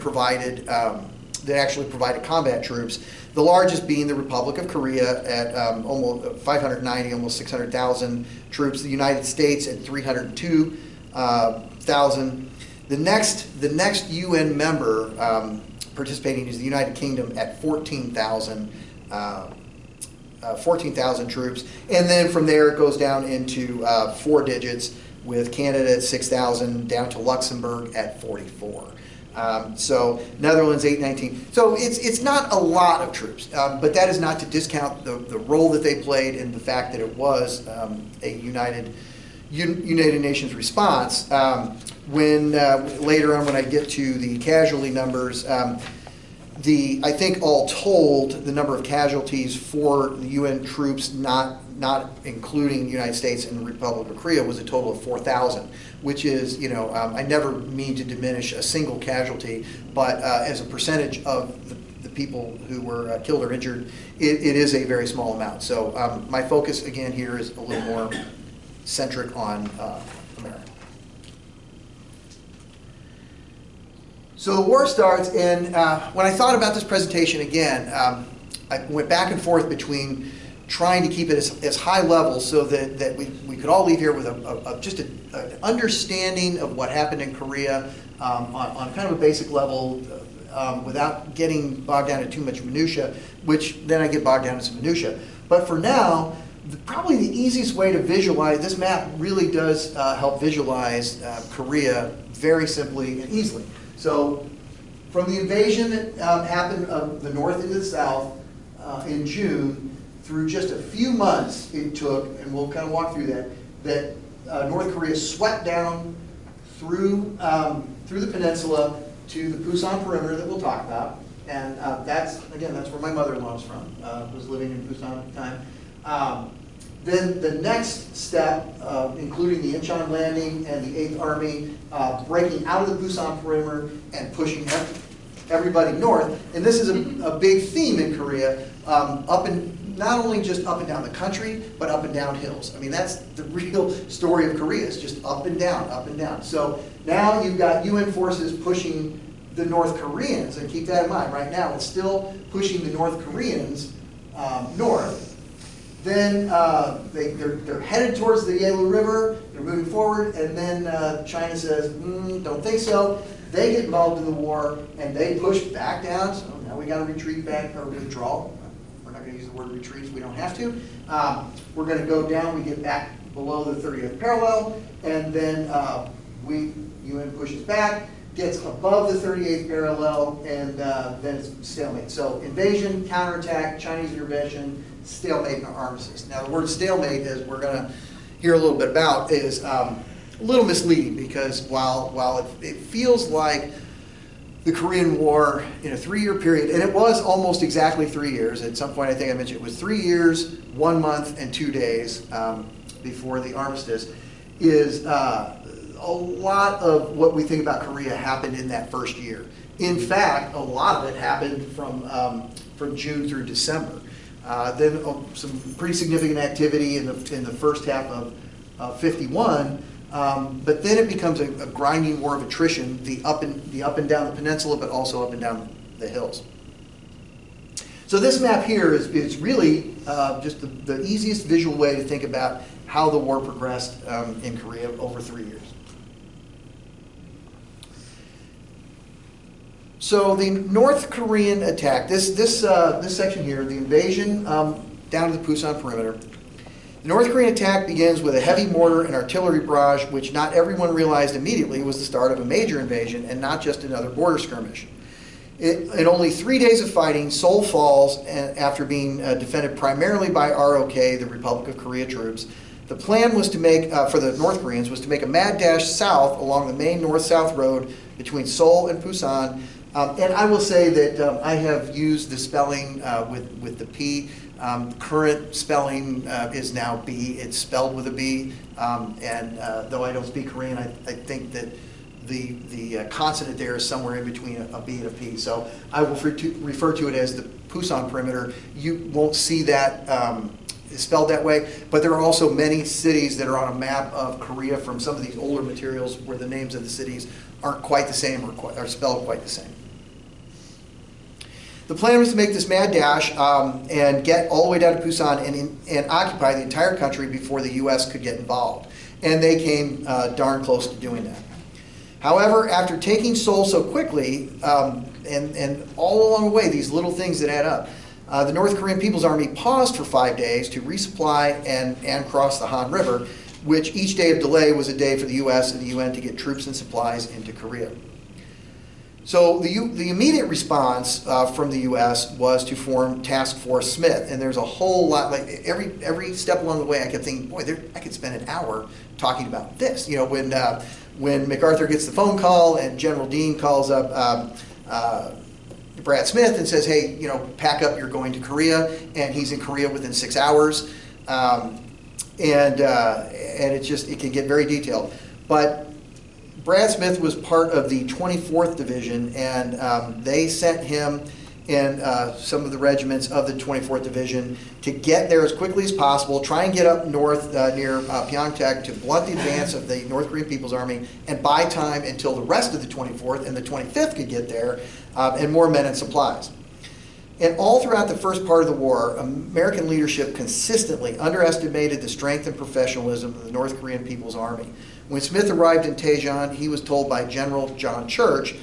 actually provided combat troops. The largest being the Republic of Korea at almost 590, almost 600,000 troops. The United States at 302,000. The next UN member participating is the United Kingdom at 14,000 troops, and then from there it goes down into 4 digits with Canada at 6,000 down to Luxembourg at 44. So Netherlands 819. So it's not a lot of troops, but that is not to discount the role that they played and the fact that it was a United Nations response. When later on, when I get to the casualty numbers, I think all told, the number of casualties for the UN troops, not including the United States and the Republic of Korea, was a total of 4,000, which is, I never mean to diminish a single casualty, but as a percentage of the people who were killed or injured, it is a very small amount. So my focus again here is a little more centric on America. So the war starts, and when I thought about this presentation again, I went back and forth between trying to keep it as high level so that we could all leave here with just an understanding of what happened in Korea on kind of a basic level without getting bogged down in too much minutia, which then I get bogged down in some minutia. But for now, probably the easiest way to visualize, this map really does help visualize Korea very simply and easily. So from the invasion that happened of the north into the south in June, through just a few months it took, and we'll kind of walk through that North Korea swept down through the peninsula to the Pusan perimeter that we'll talk about. And that's where my mother-in-law is from, was living in Pusan at the time. Then the next step, including the Incheon landing and the 8th Army breaking out of the Pusan perimeter and pushing everybody north. And this is a big theme in Korea, not only just up and down the country, but up and down hills. I mean, that's the real story of Korea, is just up and down, up and down. So now you've got UN forces pushing the North Koreans, and keep that in mind, right now it's still pushing the North Koreans north. Then they're headed towards the Yalu River, they're moving forward, and then China says, don't think so. They get involved in the war, and they push back down, so now we got to retreat back, or withdraw. We're not going to use the word retreat if we don't have to. We're going to go down, we get back below the 30th parallel, and then UN pushes back, gets above the 38th parallel, and then it's stalemate. So invasion, counterattack, Chinese intervention, stalemate, and armistice. Now the word stalemate, as we're going to hear a little bit about, is a little misleading, because while it feels like the Korean War in a 3-year period, and it was almost exactly 3 years. At some point I think I mentioned it was 3 years, 1 month, and 2 days before the armistice, is a lot of what we think about Korea happened in that first year. In fact, a lot of it happened from June through December. Then some pretty significant activity in the first half of 51, but then it becomes a grinding war of attrition, the up and down the peninsula, but also up and down the hills. So this map here is really just the easiest visual way to think about how the war progressed in Korea over 3 years. So the North Korean attack, this section here, the invasion down to the Pusan perimeter. The North Korean attack begins with a heavy mortar and artillery barrage, which not everyone realized immediately was the start of a major invasion and not just another border skirmish. In only 3 days of fighting, Seoul falls after being defended primarily by ROK, the Republic of Korea troops. The plan was to make, for the North Koreans, was to make a mad dash south along the main north-south road between Seoul and Pusan. And I will say that I have used the spelling with the P. Current spelling is now B. It's spelled with a B. And though I don't speak Korean, I think that the consonant there is somewhere in between a B and a P. So I will refer to it as the Pusan perimeter. You won't see that spelled that way, but there are also many cities that are on a map of Korea from some of these older materials where the names of the cities aren't quite the same or are spelled quite the same. The plan was to make this mad dash and get all the way down to Pusan and occupy the entire country before the U.S. could get involved. And they came darn close to doing that. However, after taking Seoul so quickly, and all along the way, these little things that add up, the North Korean People's Army paused for 5 days to resupply and cross the Han River, which each day of delay was a day for the U.S. and the UN to get troops and supplies into Korea. So the immediate response from the U.S. was to form Task Force Smith, and there's a whole lot, like every step along the way I kept thinking, boy, I could spend an hour talking about this. You know, when MacArthur gets the phone call and General Dean calls up Brad Smith and says, hey, you know, pack up, you're going to Korea, and he's in Korea within 6 hours, and it can get very detailed. But Brad Smith was part of the 24th Division, and they sent him and some of the regiments of the 24th Division to get there as quickly as possible, try and get up north near Pyeongtaek to blunt the advance of the North Korean People's Army and buy time until the rest of the 24th and the 25th could get there, and more men and supplies. And all throughout the first part of the war, American leadership consistently underestimated the strength and professionalism of the North Korean People's Army. When Smith arrived in Daejeon, he was told by General John Church,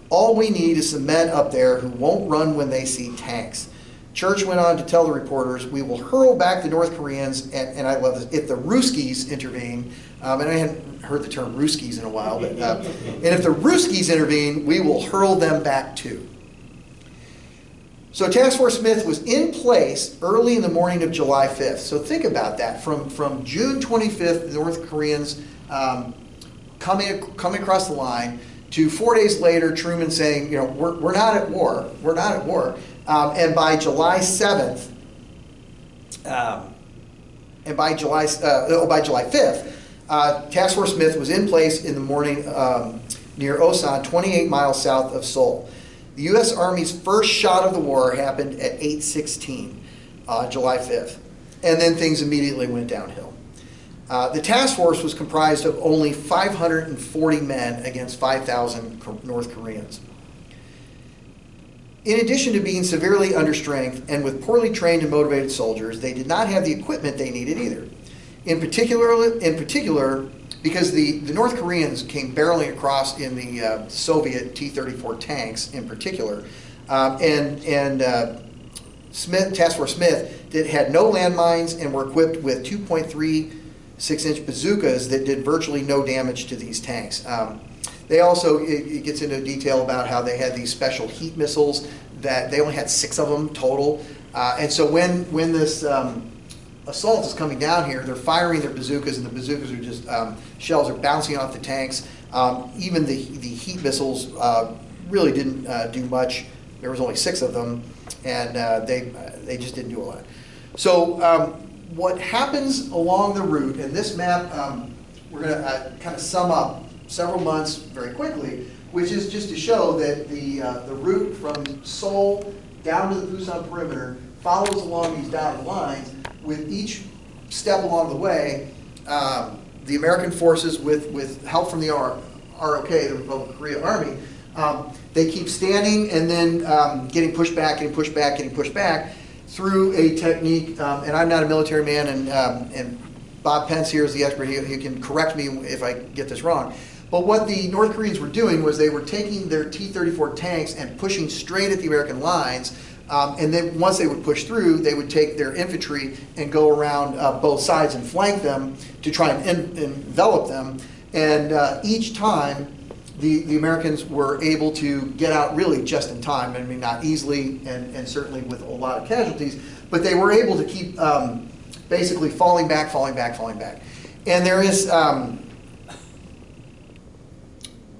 "All we need is some men up there who won't run when they see tanks." Church went on to tell the reporters, "We will hurl back the North Koreans," and I love this, "if the Ruskies intervene," and I hadn't heard the term Ruskies in a while, but, and if the Ruskies intervene, we will hurl them back too. So Task Force Smith was in place early in the morning of July 5th. So think about that. From June 25th, the North Koreans coming across the line, to 4 days later, Truman saying, we're not at war. We're not at war. And by July 7th, by July 5th, Task Force Smith was in place in the morning near Osan, 28 miles south of Seoul. The U.S. Army's first shot of the war happened at 8:16 on July 5th, and then things immediately went downhill. The task force was comprised of only 540 men against 5,000 North Koreans. In addition to being severely understrength and with poorly trained and motivated soldiers, they did not have the equipment they needed either. In particular, because the North Koreans came barreling across in the Soviet T-34 tanks in particular, Task Force Smith had no landmines and were equipped with 2.36-inch bazookas that did virtually no damage to these tanks. They also, it gets into detail about how they had these special heat missiles that they only had 6 of them total. And so when this assault is coming down here, they're firing their bazookas, and the bazookas are just, shells are bouncing off the tanks. Even the heat missiles really didn't do much. There was only 6 of them, and they just didn't do a lot. So what happens along the route, and this map, we're going to kind of sum up several months very quickly, which is just to show that the route from Seoul down to the Busan perimeter follows along these dotted lines. With each step along the way, the American forces, with help from the ROK, the Republic of Korea Army, they keep standing and then getting pushed back, getting pushed back through a technique, and I'm not a military man, and Bob Pence here is the expert. He can correct me if I get this wrong. But what the North Koreans were doing was they were taking their T-34 tanks and pushing straight at the American lines. And then once they would push through, they would take their infantry and go around both sides and flank them to try and envelop them. And each time, the Americans were able to get out really just in time. I mean, not easily and certainly with a lot of casualties, but they were able to keep basically falling back. And there is,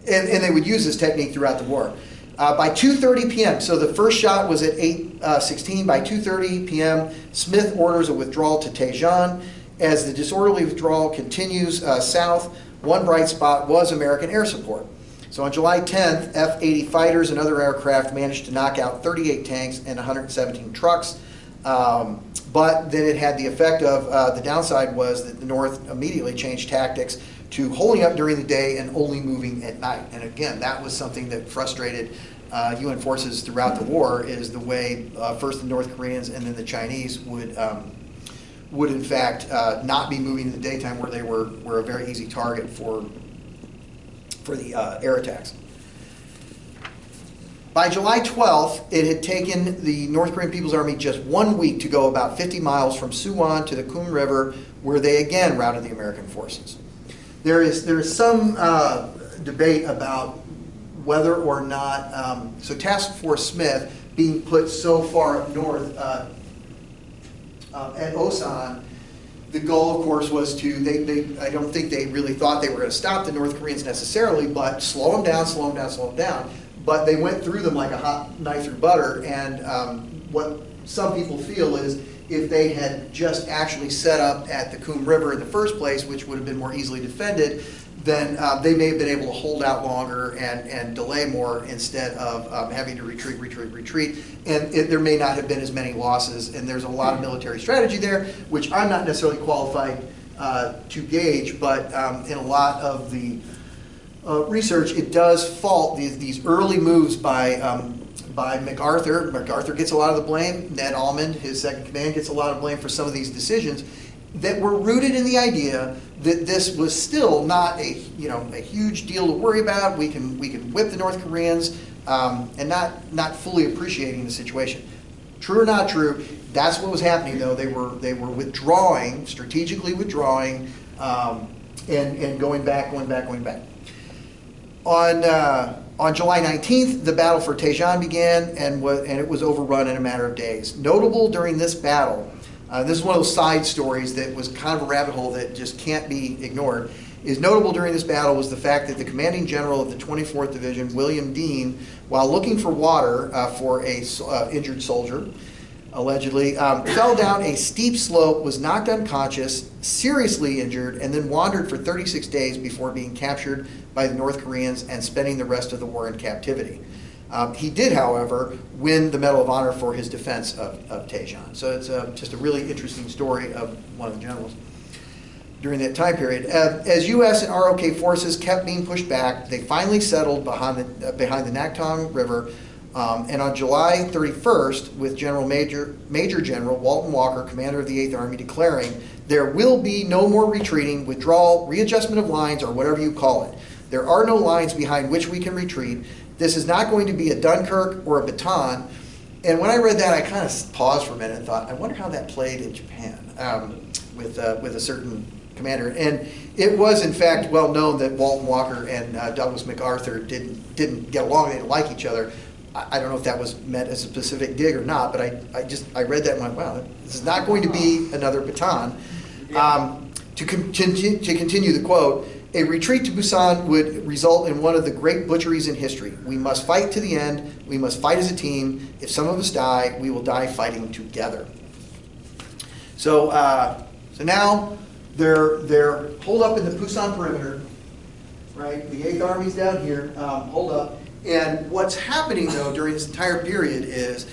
and they would use this technique throughout the war. By 2:30 p.m., so the first shot was at 8:16. By 2:30 p.m., Smith orders a withdrawal to Daejeon. As the disorderly withdrawal continues south, one bright spot was American air support. So on July 10th, F-80 fighters and other aircraft managed to knock out 38 tanks and 117 trucks. But then it had the effect of, the downside was that the North immediately changed tactics to holding up during the day and only moving at night. And again, that was something that frustrated UN forces throughout the war, is the way first the North Koreans and then the Chinese would in fact not be moving in the daytime, where they were a very easy target for the air attacks. By July 12th, it had taken the North Korean People's Army just 1 week to go about 50 miles from Suwon to the Kum River, where they again routed the American forces. There is some debate about whether or not, so Task Force Smith being put so far up north at Osan, the goal, of course, was to, I don't think they really thought they were going to stop the North Koreans necessarily, but slow them down. But they went through them like a hot knife through butter, and what some people feel is, if they had just actually set up at the Kum River in the first place, which would have been more easily defended, then they may have been able to hold out longer and delay more instead of having to retreat. And there may not have been as many losses, and there's a lot of military strategy there, which I'm not necessarily qualified to gauge, but in a lot of the research, it does fault these early moves by MacArthur. MacArthur gets a lot of the blame. Ned Almond, his second command, gets a lot of blame for some of these decisions that were rooted in the idea that this was still not a huge deal to worry about. We can whip the North Koreans, and not fully appreciating the situation. True or not true, that's what was happening though. They were withdrawing, strategically withdrawing, and going back. On July 19th, the battle for Taejon began, and it was overrun in a matter of days. Notable during this battle, this is one of those side stories that was kind of a rabbit hole that just can't be ignored, is notable during this battle was the fact that the commanding general of the 24th Division, William Dean, while looking for water for a injured soldier, allegedly, fell down a steep slope, was knocked unconscious, seriously injured, and then wandered for 36 days before being captured by the North Koreans and spending the rest of the war in captivity. He did, however, win the Medal of Honor for his defense of Taejon. So it's just a really interesting story of one of the generals during that time period. As U.S. and ROK forces kept being pushed back, they finally settled behind the Naktong River, and on July 31st, with Major General Walton Walker, commander of the 8th Army, declaring, "There will be no more retreating, withdrawal, readjustment of lines, or whatever you call it. There are no lines behind which we can retreat. This is not going to be a Dunkirk or a Bataan." And when I read that, I kind of paused for a minute and thought, I wonder how that played in Japan with a certain commander. And it was, in fact, well known that Walton Walker and Douglas MacArthur didn't get along. They didn't like each other. I don't know if that was meant as a specific dig or not, but I read that and went, wow, this is not going to be another Bataan. To continue the quote, "A retreat to Busan would result in one of the great butcheries in history. We must fight to the end. We must fight as a team. If some of us die, we will die fighting together." So now they're holed up in the Busan perimeter, right? The 8th Army's down here, holed up. And what's happening though during this entire period is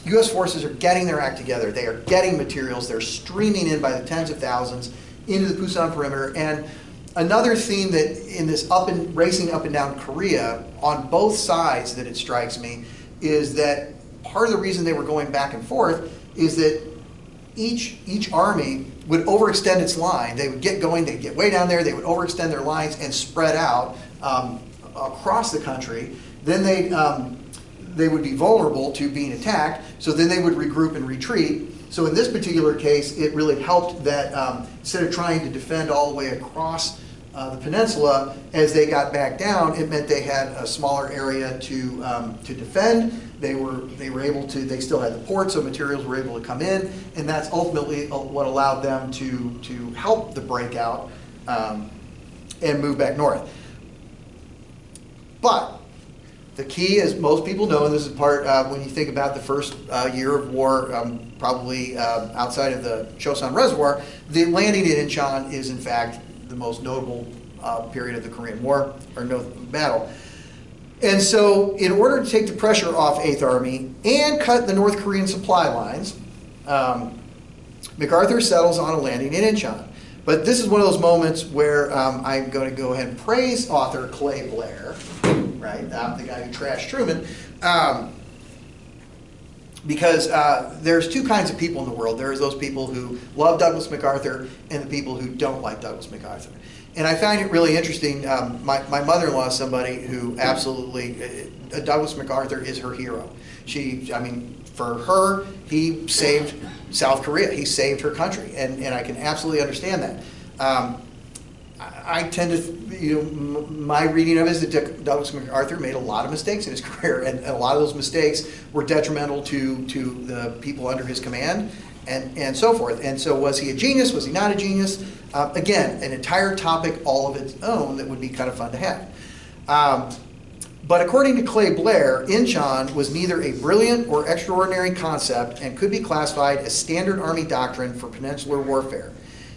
U.S. forces are getting their act together. They are getting materials. They're streaming in by the tens of thousands into the Busan perimeter. And another theme that in this racing up and down Korea, on both sides that it strikes me, is that part of the reason they were going back and forth is that each army would overextend its line. They would get going, they'd get way down there, they would overextend their lines and spread out across the country. Then they would be vulnerable to being attacked, so then they would regroup and retreat. So in this particular case, it really helped that instead of trying to defend all the way across the peninsula, as they got back down, it meant they had a smaller area to defend. They still had the port, so materials were able to come in, and that's ultimately what allowed them to help the breakout and move back north. But the key, as most people know, and this is part when you think about the first year of war, probably outside of the Chosun Reservoir, the landing at Incheon is in fact the most notable period of the Korean War, or battle. And so in order to take the pressure off 8th Army and cut the North Korean supply lines, MacArthur settles on a landing in Incheon. But this is one of those moments where I'm going to go ahead and praise author Clay Blair, right, the guy who trashed Truman, because there's two kinds of people in the world. There's those people who love Douglas MacArthur and the people who don't like Douglas MacArthur. And I find it really interesting. My mother-in-law is somebody who absolutely, Douglas MacArthur is her hero. For her, he saved South Korea. He saved her country, and I can absolutely understand that. I tend to, my reading of it is that Douglas MacArthur made a lot of mistakes in his career, and a lot of those mistakes were detrimental to the people under his command, and so forth. And so was he a genius? Was he not a genius? Again, an entire topic all of its own that would be kind of fun to have. But according to Clay Blair, Incheon was neither a brilliant or extraordinary concept and could be classified as standard Army doctrine for peninsular warfare.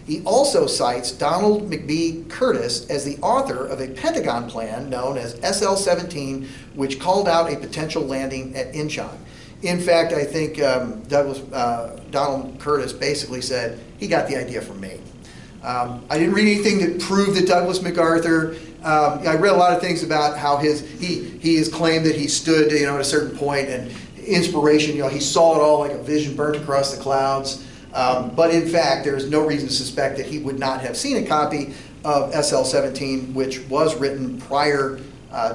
He also cites Donald McBee Curtis as the author of a Pentagon plan known as SL-17, which called out a potential landing at Incheon. In fact, I think Donald Curtis basically said he got the idea from me. I didn't read anything that proved that Douglas MacArthur. I read a lot of things about how he has claimed that he stood, at a certain point and inspiration. He saw it all like a vision burnt across the clouds. But in fact, there's no reason to suspect that he would not have seen a copy of SL-17, which was written prior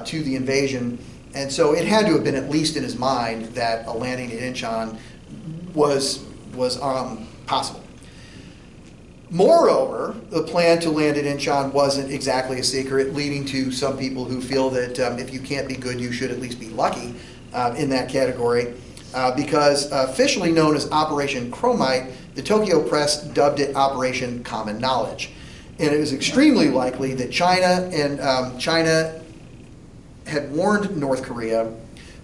to the invasion. And so it had to have been at least in his mind that a landing at Incheon was possible. Moreover, the plan to land at Incheon wasn't exactly a secret, leading to some people who feel that if you can't be good, you should at least be lucky in that category. Because officially known as Operation Chromite, the Tokyo press dubbed it Operation Common Knowledge. And it was extremely likely that China had warned North Korea,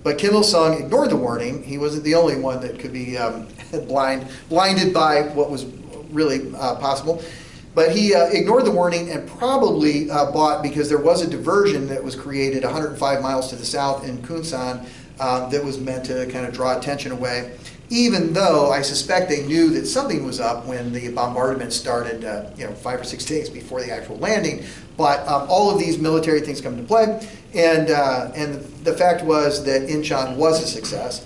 but Kim Il-sung ignored the warning. He wasn't the only one that could be blinded by what was really possible. But he ignored the warning and probably bought, because there was a diversion that was created 105 miles to the south in Kunsan that was meant to kind of draw attention away, even though I suspect they knew that something was up when the bombardment started 5 or 6 days before the actual landing. But all of these military things come into play, and the fact was that Incheon was a success,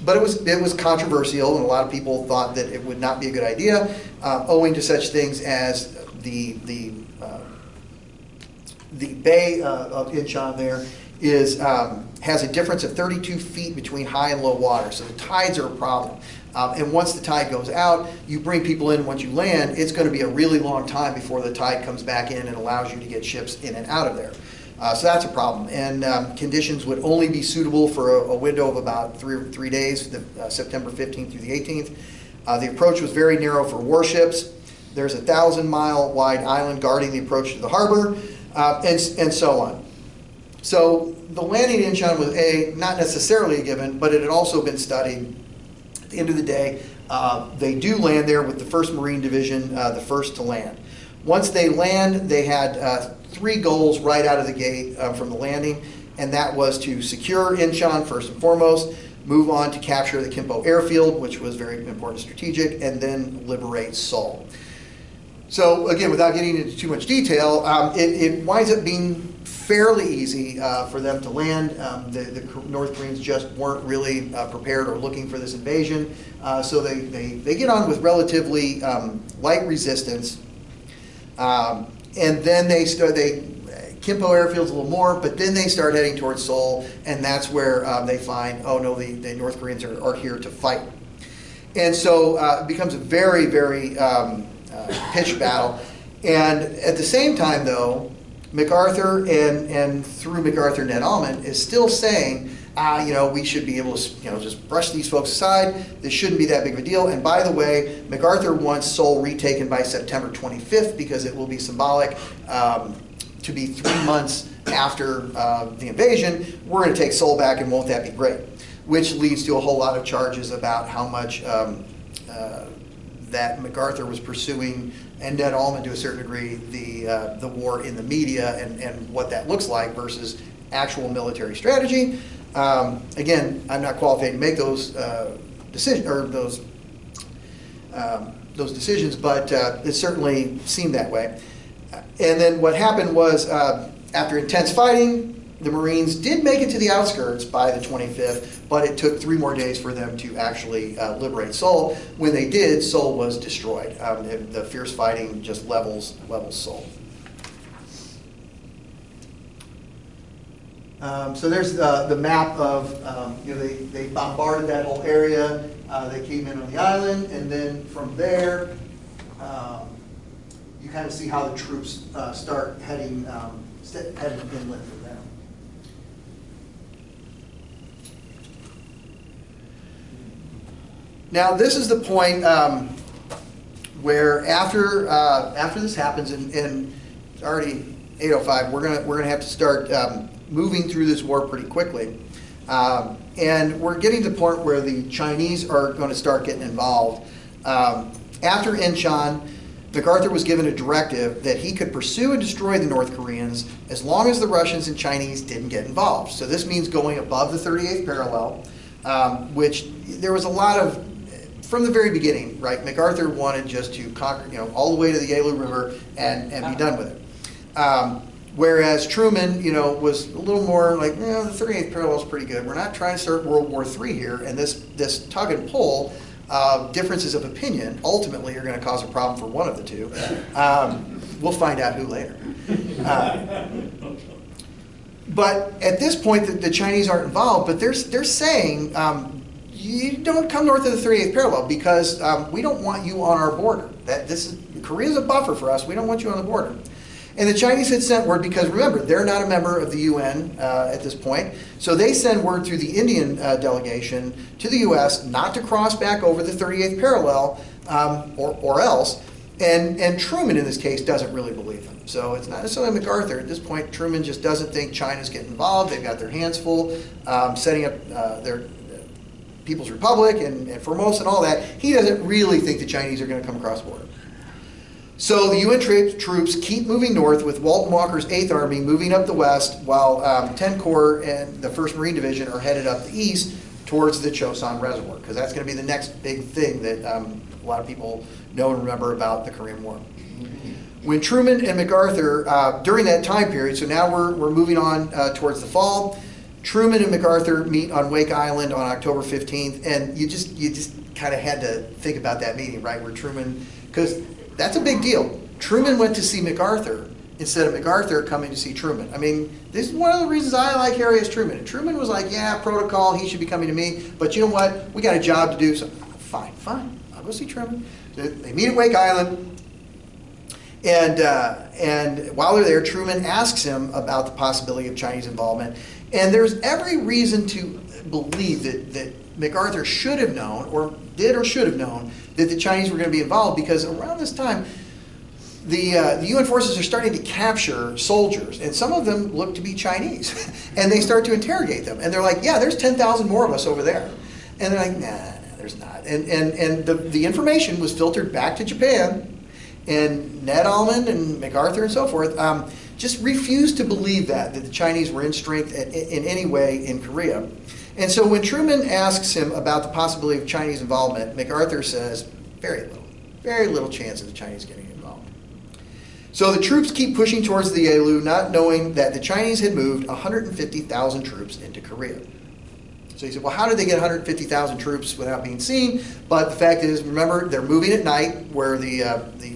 but it was controversial, and a lot of people thought that it would not be a good idea, owing to such things as the bay of Incheon there has a difference of 32 feet between high and low water, so the tides are a problem. And once the tide goes out, you bring people in. Once you land, it's going to be a really long time before the tide comes back in and allows you to get ships in and out of there. So that's a problem. And conditions would only be suitable for a window of about 3 days, September 15th through the 18th. The approach was very narrow for warships. There's a 1,000-mile wide island guarding the approach to the harbor, and so on. So the landing in Incheon was not necessarily a given, but it had also been studied. At the end of the day, they do land there with the 1st Marine Division, the first to land. Once they land, they had 3 goals right out of the gate from the landing, and that was to secure Incheon first and foremost, move on to capture the Kimpo airfield, which was very important strategic, and then liberate Seoul. So again, without getting into too much detail, it winds up being fairly easy for them to land. The North Koreans just weren't really prepared or looking for this invasion, so they get on with relatively light resistance, and then Kimpo airfield's a little more, but then they start heading towards Seoul, and that's where they find, oh no, the North Koreans are here to fight. And so it becomes a very, very pitched battle. And at the same time, though, MacArthur and through MacArthur Ned Almond is still saying, we should be able to, just brush these folks aside. This shouldn't be that big of a deal. And by the way, MacArthur wants Seoul retaken by September 25th because it will be symbolic to be 3 months after the invasion. We're going to take Seoul back, and won't that be great? Which leads to a whole lot of charges about how much that MacArthur was pursuing, and Ned Almond to a certain degree, the war in the media and what that looks like versus actual military strategy. Again, I'm not qualified to make those decisions, but it certainly seemed that way. And then what happened was, after intense fighting, the Marines did make it to the outskirts by the 25th, but it took 3 more days for them to actually liberate Seoul. When they did, Seoul was destroyed. The fierce fighting just levels Seoul. So there's the map of, they bombarded that whole area. They came in on the island, and then from there, you kind of see how the troops start heading inland from there. Now, this is the point where after this happens, and it's already 8:05, we're gonna have to start moving through this war pretty quickly, and we're getting to the point where the Chinese are going to start getting involved, After Incheon, MacArthur was given a directive that he could pursue and destroy the North Koreans as long as the Russians and Chinese didn't get involved. So this means going above the 38th parallel, which there was a lot of, from the very beginning, right? MacArthur wanted just to conquer, you know, all the way to the Yalu River and be done with it. Whereas Truman, you know, was a little more like, you know, the 38th parallel is pretty good. We're not trying to start World War III here, and this tug and pull, differences of opinion ultimately are going to cause a problem for one of the two. We'll find out who later. But at this point, the Chinese aren't involved, but they're saying, you don't come north of the 38th parallel because we don't want you on our border. Korea's a buffer for us. We don't want you on the border. And the Chinese had sent word, because remember, they're not a member of the UN at this point, so they send word through the Indian delegation to the US not to cross back over the 38th parallel or else. And Truman, in this case, doesn't really believe them. So it's not necessarily MacArthur. At this point, Truman just doesn't think China's getting involved. They've got their hands full setting up their People's Republic and Formosa and all that. He doesn't really think the Chinese are going to come across the border. So the UN troops keep moving north with Walton Walker's 8th Army moving up the west, while 10 Corps and the 1st Marine Division are headed up the east towards the Chosin Reservoir, because that's going to be the next big thing that a lot of people know and remember about the Korean War. When Truman and MacArthur, during that time period, so now we're moving on towards the fall, Truman and MacArthur meet on Wake Island on October 15th, and you just kind of had to think about that meeting, right, where Truman, because that's a big deal. Truman went to see MacArthur instead of MacArthur coming to see Truman. I mean, this is one of the reasons I like Harry S. Truman. And Truman was like, yeah, protocol, he should be coming to me, but you know what? We got a job to do, so fine, I'll go see Truman. They meet at Wake Island, and while they're there, Truman asks him about the possibility of Chinese involvement, and there's every reason to believe that MacArthur should have known, or did or should have known, that the Chinese were going to be involved, because around this time, the UN forces are starting to capture soldiers, and some of them look to be Chinese, and they start to interrogate them, and they're like, yeah, there's 10,000 more of us over there. And they're like, nah, there's not. And the information was filtered back to Japan, and Ned Almond and MacArthur and so forth just refused to believe that the Chinese were in strength in any way in Korea. And so when Truman asks him about the possibility of Chinese involvement, MacArthur says, very little chance of the Chinese getting involved. So the troops keep pushing towards the Yalu, not knowing that the Chinese had moved 150,000 troops into Korea. So he said, well, how did they get 150,000 troops without being seen? But the fact is, remember, they're moving at night where the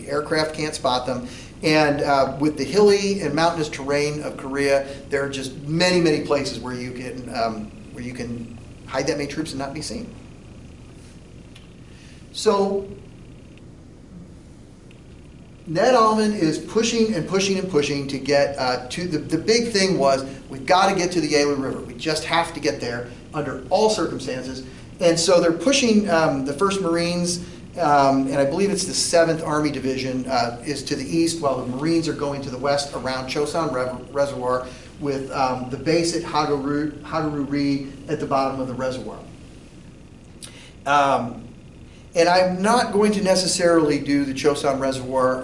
aircraft can't spot them. And with the hilly and mountainous terrain of Korea, there are just many, many places where you can hide that many troops and not be seen. So Ned Almond is pushing and pushing and pushing to get to the big thing was, we've got to get to the Yalu River. We just have to get there under all circumstances. And so they're pushing the 1st Marines, and I believe it's the 7th Army Division, is to the east, while the Marines are going to the west around Chosin Reservoir, with the base at Haru-ri at the bottom of the reservoir. And I'm not going to necessarily do the Chosin Reservoir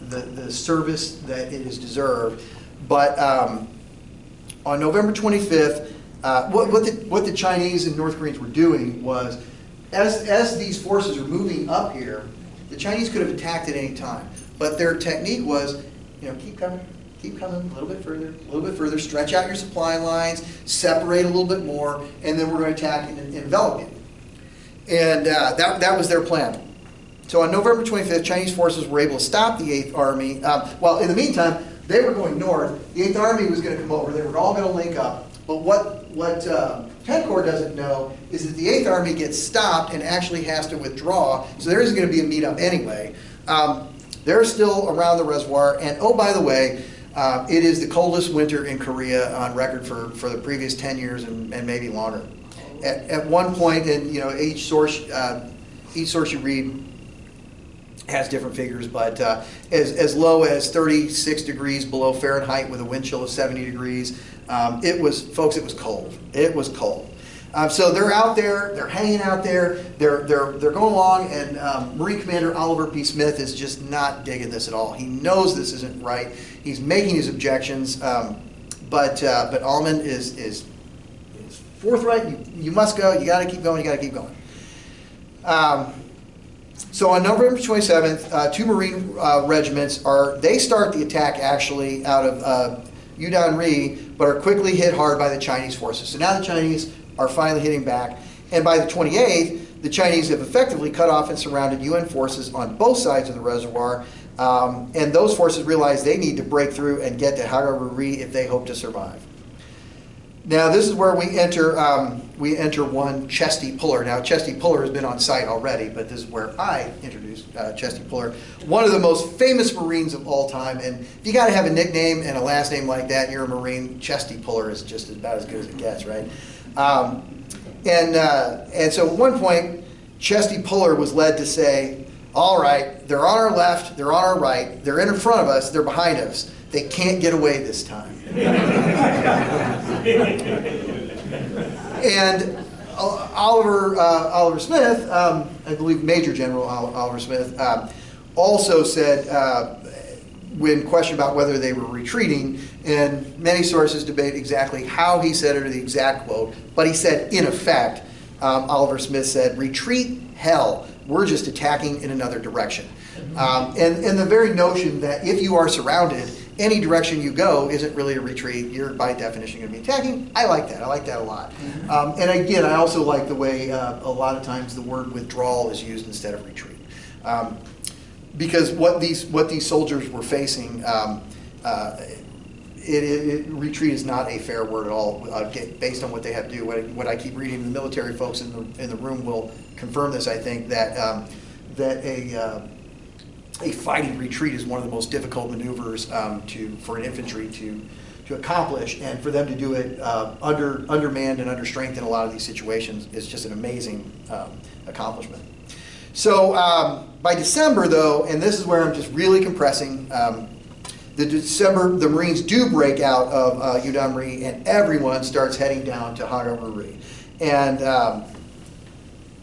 the service that it has deserved, but on November 25th, what the Chinese and North Koreans were doing was, as these forces are moving up here, the Chinese could have attacked at any time, but their technique was, keep coming, a little bit further, stretch out your supply lines, separate a little bit more, and then we're going to attack and envelop you. And that was their plan. So on November 25th, Chinese forces were able to stop the 8th Army. Well, in the meantime, they were going north. The 8th Army was going to come over. They were all going to link up. But what 10 Corps doesn't know is that the 8th Army gets stopped and actually has to withdraw. So there isn't going to be a meetup anyway. They're still around the reservoir. And oh, by the way, it is the coldest winter in Korea on record for the previous 10 years and maybe longer. At one point, and each source you read has different figures, but as low as 36 degrees below Fahrenheit with a wind chill of 70 degrees. It was cold. It was cold. So they're out there, they're hanging out there, they're going along, and Marine Commander Oliver P. Smith is just not digging this at all. He knows this isn't right. He's making his objections, but Allman is forthright. You must go. You got to keep going. You got to keep going. So on November 27th, two Marine regiments start the attack actually out of Yudan-Ri, but are quickly hit hard by the Chinese forces. So now the Chinese are finally hitting back, and by the 28th, the Chinese have effectively cut off and surrounded UN forces on both sides of the reservoir, and those forces realize they need to break through and get to Haga-Ri if they hope to survive. Now this is where we enter one Chesty Puller. Now Chesty Puller has been on site already, but this is where I introduced Chesty Puller, one of the most famous Marines of all time. And if you got to have a nickname and a last name like that, and you're a Marine, Chesty Puller is just about as good as it gets, right? And so at one point, Chesty Puller was led to say, all right, they're on our left, they're on our right, they're in front of us, they're behind us. They can't get away this time. And Oliver Smith, I believe Major General Oliver Smith, also said, when questioned about whether they were retreating, and many sources debate exactly how he said it or the exact quote, but he said, in effect, Oliver Smith said, retreat, hell, we're just attacking in another direction. And the very notion that if you are surrounded, any direction you go isn't really a retreat, you're by definition going to be attacking. I like that a lot. And again, I also like the way a lot of times the word withdrawal is used instead of retreat. Because what these soldiers were facing, retreat is not a fair word at all, based on what they have to do. What I keep reading, the military folks in the room will confirm this, I think, that a fighting retreat is one of the most difficult maneuvers for an infantry to accomplish, and for them to do it undermanned and understrength in a lot of these situations is just an amazing accomplishment. So by December, though, and this is where I'm just really compressing, the Marines do break out of Yudan-Ri, and everyone starts heading down to Haga-Ri. And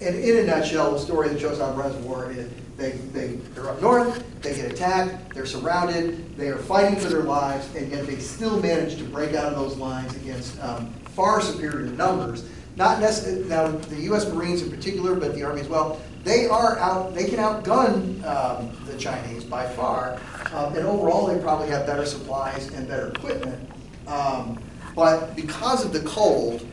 in a nutshell, the story of the Chosin Reservoir is they're up north, they get attacked, they're surrounded, they are fighting for their lives, and yet they still manage to break out of those lines against far superior numbers. Not necessarily, now the U.S. Marines in particular, but the Army as well, they can outgun the Chinese by far, and overall they probably have better supplies and better equipment. But because of the cold,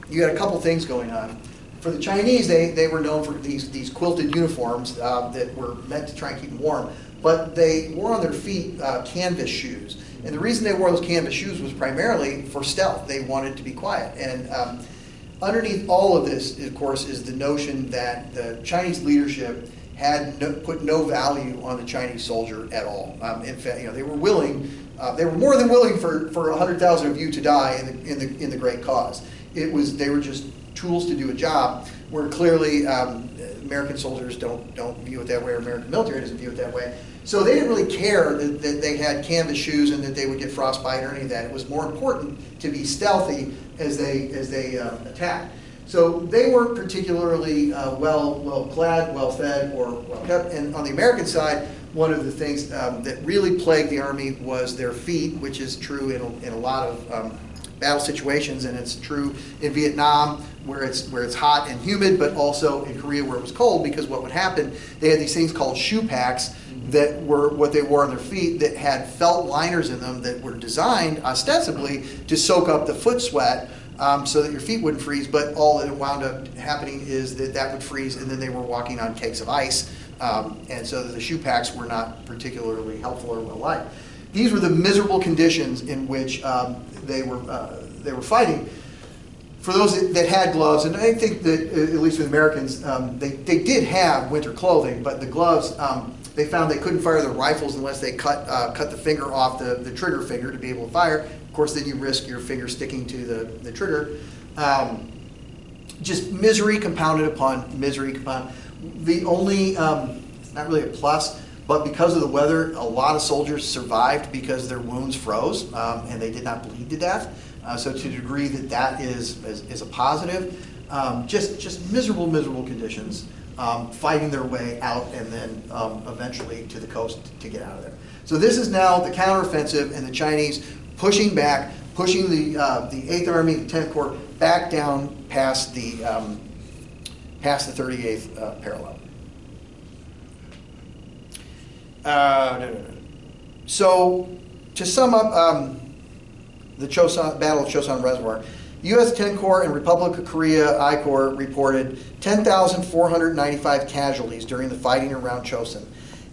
you had a couple things going on. For the Chinese, they were known for these quilted uniforms that were meant to try and keep them warm, but they wore on their feet canvas shoes. And the reason they wore those canvas shoes was primarily for stealth. They wanted to be quiet. And underneath all of this, of course, is the notion that the Chinese leadership had put no value on the Chinese soldier at all. In fact, they were willing, they were more than willing for 100,000 of you to die in the great cause. They were just tools to do a job, where clearly American soldiers don't view it that way, or American military doesn't view it that way. So they didn't really care that they had canvas shoes and that they would get frostbite or any of that. It was more important to be stealthy as they attacked. So they weren't particularly well clad, well fed, or well kept. And on the American side, one of the things that really plagued the Army was their feet, which is true in a lot of battle situations, and it's true in Vietnam where it's hot and humid, but also in Korea where it was cold, because what would happen, they had these things called shoe packs that were what they wore on their feet that had felt liners in them that were designed ostensibly to soak up the foot sweat so that your feet wouldn't freeze, but all that wound up happening is that would freeze, and then they were walking on cakes of ice, and so the shoe packs were not particularly helpful or well liked. These were the miserable conditions in which they were fighting. For those that had gloves, and I think that at least with Americans, they did have winter clothing, but the gloves, they found they couldn't fire their rifles unless they cut the finger off the trigger finger to be able to fire. Of course, then you risk your finger sticking to the trigger. Just misery compounded upon misery compounded. The only, not really a plus, but because of the weather, a lot of soldiers survived because their wounds froze and they did not bleed to death. So to the degree that is a positive. Just miserable, miserable conditions, fighting their way out and then eventually to the coast to get out of there. So this is now the counteroffensive and the Chinese pushing back, pushing the 8th Army, the 10th Corps back down past the 38th parallel. So to sum up the Battle of Chosun Reservoir, U.S. 10 Corps and Republic of Korea I Corps reported 10,495 casualties during the fighting around Chosun.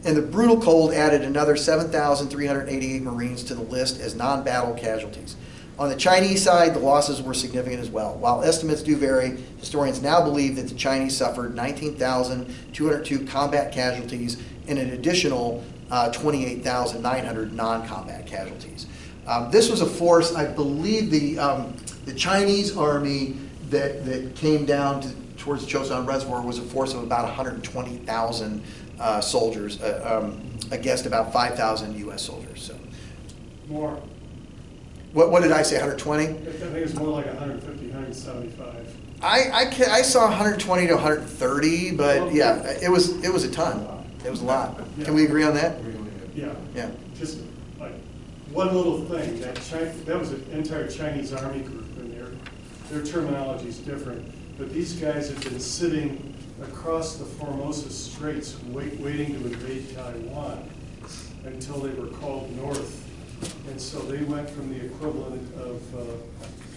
And the brutal cold added another 7,388 Marines to the list as non-battle casualties. On the Chinese side, the losses were significant as well. While estimates do vary, historians now believe that the Chinese suffered 19,202 combat casualties and an additional 28,900 non-combat casualties. This was a force, I believe the Chinese army that came down towards the Chosun Reservoir was a force of about 120,000 soldiers, against about 5,000 U.S. soldiers. So. More. What did I say, 120? I think it's more like 150, 175. I saw 120 to 130, but yeah, it was a ton. It was a lot. Yeah. Can we agree on that? Yeah. Yeah. Just like one little thing, that was an entire Chinese army group, and their terminology is different. But these guys had been sitting across the Formosa Straits waiting to invade Taiwan until they were called north. And so they went from the equivalent of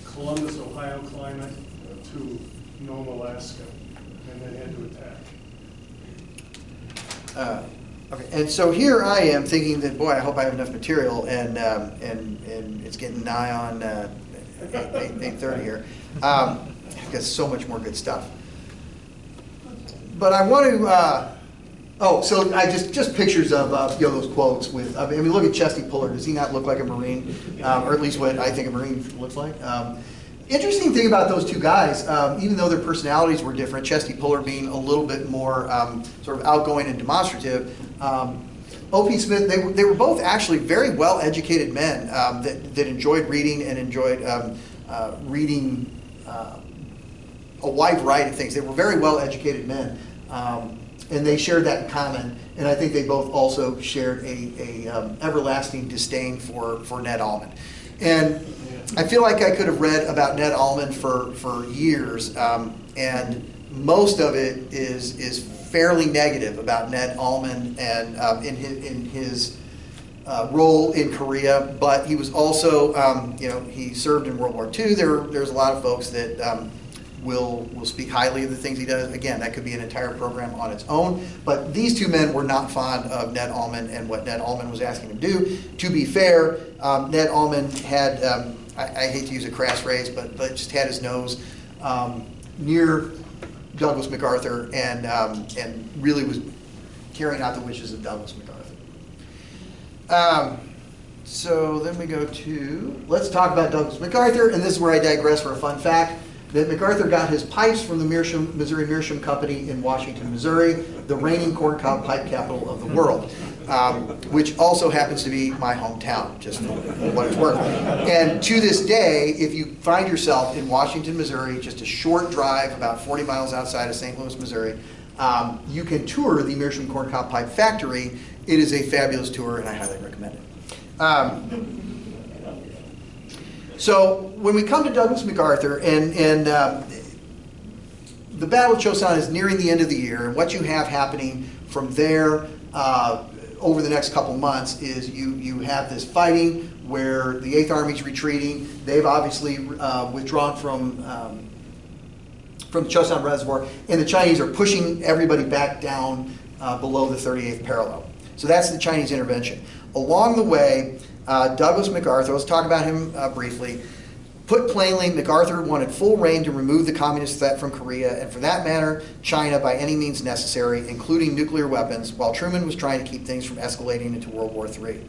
Columbus, Ohio climate to Nome, Alaska, and then had to attack. Okay, and so here I am thinking that, boy, I hope I have enough material, and it's getting nigh on 8:30 here. I've got so much more good stuff. But I want to, so I just pictures of those quotes with, I mean, look at Chesty Puller. Does he not look like a Marine? Or at least what I think a Marine looks like. Interesting thing about those two guys, even though their personalities were different, Chesty Puller being a little bit more sort of outgoing and demonstrative, O.P. Smith, they were both actually very well-educated men that enjoyed reading and enjoyed reading a wide variety of things. They were very well-educated men, and they shared that in common. And I think they both also shared a everlasting disdain for Ned Almond. And I feel like I could have read about Ned Almond for years, and most of it is fairly negative about Ned Almond and in his role in Korea. But he was also, he served in World War II. There's a lot of folks that will speak highly of the things he does. Again, that could be an entire program on its own. But these two men were not fond of Ned Almond and what Ned Almond was asking him to do. To be fair, Ned Almond had, I hate to use a crass phrase, but just had his nose near Douglas MacArthur and really was carrying out the wishes of Douglas MacArthur. So then we go to, let's talk about Douglas MacArthur, and this is where I digress for a fun fact. That MacArthur got his pipes from the Missouri Meerschaum Company in Washington, Missouri, the reigning corncob pipe capital of the world, which also happens to be my hometown, just for what it's worth. And to this day, if you find yourself in Washington, Missouri, just a short drive, about 40 miles outside of St. Louis, Missouri, you can tour the Meerschaum Corncob Pipe Factory. It is a fabulous tour, and I highly recommend it. So when we come to Douglas MacArthur, and the Battle of Chosun is nearing the end of the year, and what you have happening from there over the next couple months is you have this fighting where the 8th Army's retreating. They've obviously withdrawn from the Chosun Reservoir, and the Chinese are pushing everybody back down below the 38th parallel. So that's the Chinese intervention. Along the way, Douglas MacArthur, let's talk about him briefly. Put plainly, MacArthur wanted full reign to remove the communist threat from Korea, and for that matter, China by any means necessary, including nuclear weapons, while Truman was trying to keep things from escalating into World War III.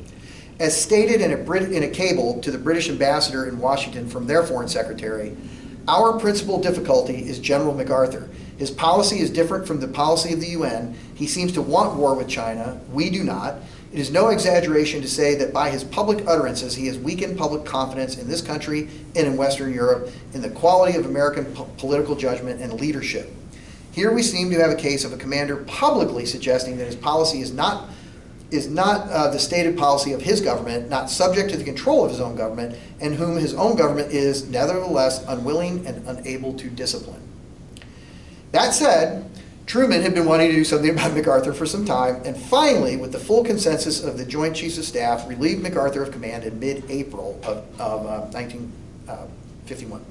As stated in a cable to the British ambassador in Washington from their foreign secretary, our principal difficulty is General MacArthur. His policy is different from the policy of the UN. He seems to want war with China. We do not. It is no exaggeration to say that by his public utterances, he has weakened public confidence in this country and in Western Europe in the quality of American political judgment and leadership. Here we seem to have a case of a commander publicly suggesting that his policy is not the stated policy of his government, not subject to the control of his own government, and whom his own government is nevertheless unwilling and unable to discipline. That said, Truman had been wanting to do something about MacArthur for some time, and finally, with the full consensus of the Joint Chiefs of Staff, relieved MacArthur of command in mid-April of 1951.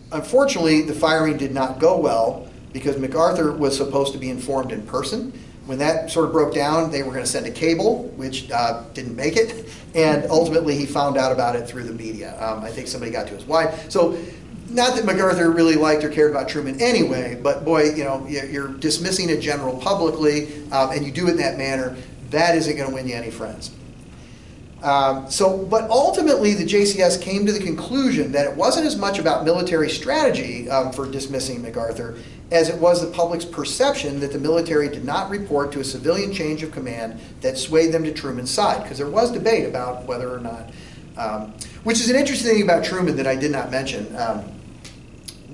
Unfortunately, the firing did not go well because MacArthur was supposed to be informed in person. When that sort of broke down, they were going to send a cable, which didn't make it, and ultimately he found out about it through the media. I think somebody got to his wife. So, not that MacArthur really liked or cared about Truman anyway, but boy, you know, you're dismissing a general publicly, and you do it in that manner, that isn't going to win you any friends. But ultimately, the JCS came to the conclusion that it wasn't as much about military strategy for dismissing MacArthur as it was the public's perception that the military did not report to a civilian change of command that swayed them to Truman's side, because there was debate about whether or not, which is an interesting thing about Truman that I did not mention.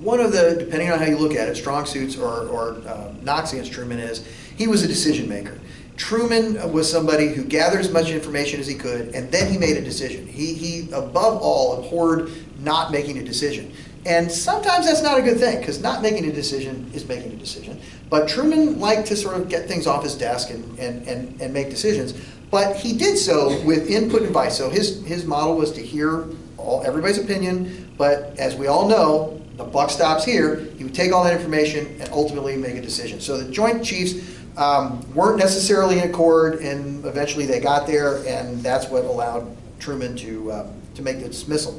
One of the, depending on how you look at it, strong suits or knocks against Truman is he was a decision maker. Truman was somebody who gathered as much information as he could, and then he made a decision. He above all, abhorred not making a decision. And sometimes that's not a good thing, because not making a decision is making a decision. But Truman liked to sort of get things off his desk and make decisions. But he did so with input and advice. So his model was to hear everybody's opinion, but as we all know, the buck stops here. He would take all that information and ultimately make a decision. So the Joint Chiefs weren't necessarily in accord, and eventually they got there, and that's what allowed Truman to make the dismissal.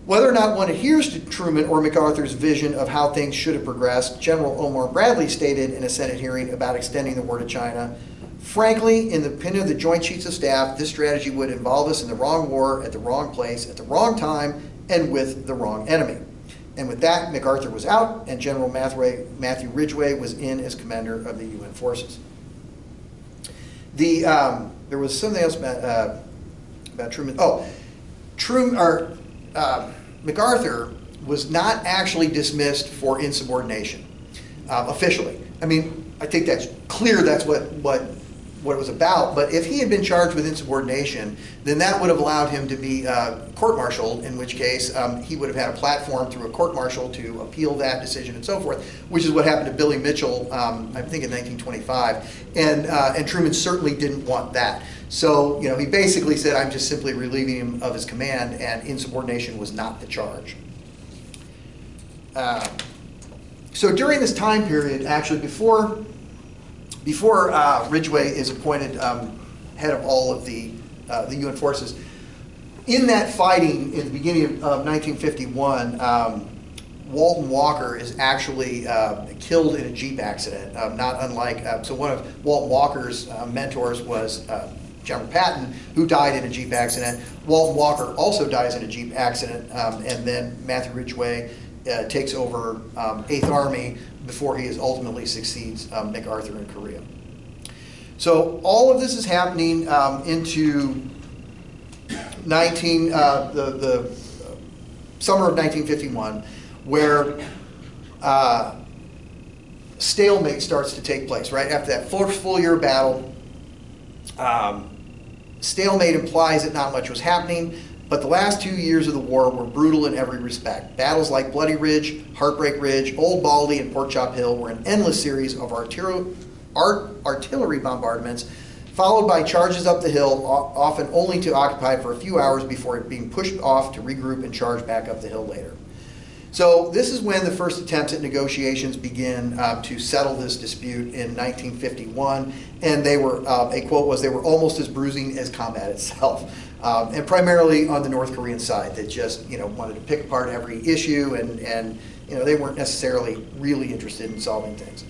Whether or not one adheres to Truman or MacArthur's vision of how things should have progressed, General Omar Bradley stated in a Senate hearing about extending the war to China, frankly, in the opinion of the Joint Chiefs of Staff, this strategy would involve us in the wrong war, at the wrong place, at the wrong time, and with the wrong enemy. And with that, MacArthur was out, and General Matthew Ridgway was in as commander of the UN forces. There was something else about Truman. MacArthur was not actually dismissed for insubordination officially. I mean, I think that's clear. That's what it was about. But if he had been charged with insubordination, then that would have allowed him to be court-martialed, in which case he would have had a platform through a court-martial to appeal that decision and so forth, which is what happened to Billy Mitchell, I think in 1925. And Truman certainly didn't want that. So, you know, he basically said, I'm just simply relieving him of his command, and insubordination was not the charge. So during this time period, actually before Ridgway is appointed head of all of the UN forces, in that fighting in the beginning of 1951, Walton Walker is actually killed in a Jeep accident, not unlike, so one of Walton Walker's mentors was General Patton, who died in a Jeep accident. Walton Walker also dies in a Jeep accident, and then Matthew Ridgway takes over 8th Army before he ultimately succeeds MacArthur in Korea. So all of this is happening into the summer of 1951, where stalemate starts to take place, right? After that first full year of battle, stalemate implies that not much was happening, but the last 2 years of the war were brutal in every respect. Battles like Bloody Ridge, Heartbreak Ridge, Old Baldy, and Pork Chop Hill were an endless series of artillery bombardments, followed by charges up the hill, often only to occupy for a few hours before being pushed off to regroup and charge back up the hill later. So this is when the first attempts at negotiations begin to settle this dispute in 1951, and they were, a quote was, they were almost as bruising as combat itself. And primarily on the North Korean side, that just, you know, wanted to pick apart every issue, and you know, they weren't necessarily really interested in solving things.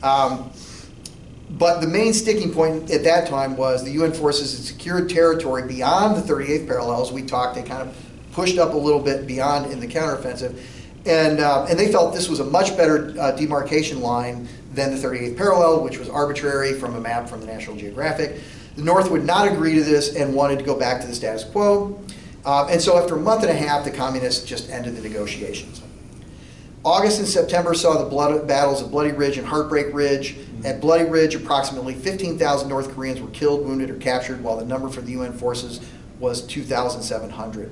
But the main sticking point at that time was the UN forces had secured territory beyond the 38th parallels. We talked, they kind of pushed up a little bit beyond in the counteroffensive, and they felt this was a much better demarcation line then the 38th parallel, which was arbitrary from a map from the National Geographic. The North would not agree to this and wanted to go back to the status quo. And so after a month and a half, the communists just ended the negotiations. August and September saw the battles of Bloody Ridge and Heartbreak Ridge. At Bloody Ridge, approximately 15,000 North Koreans were killed, wounded, or captured, while the number for the UN forces was 2,700.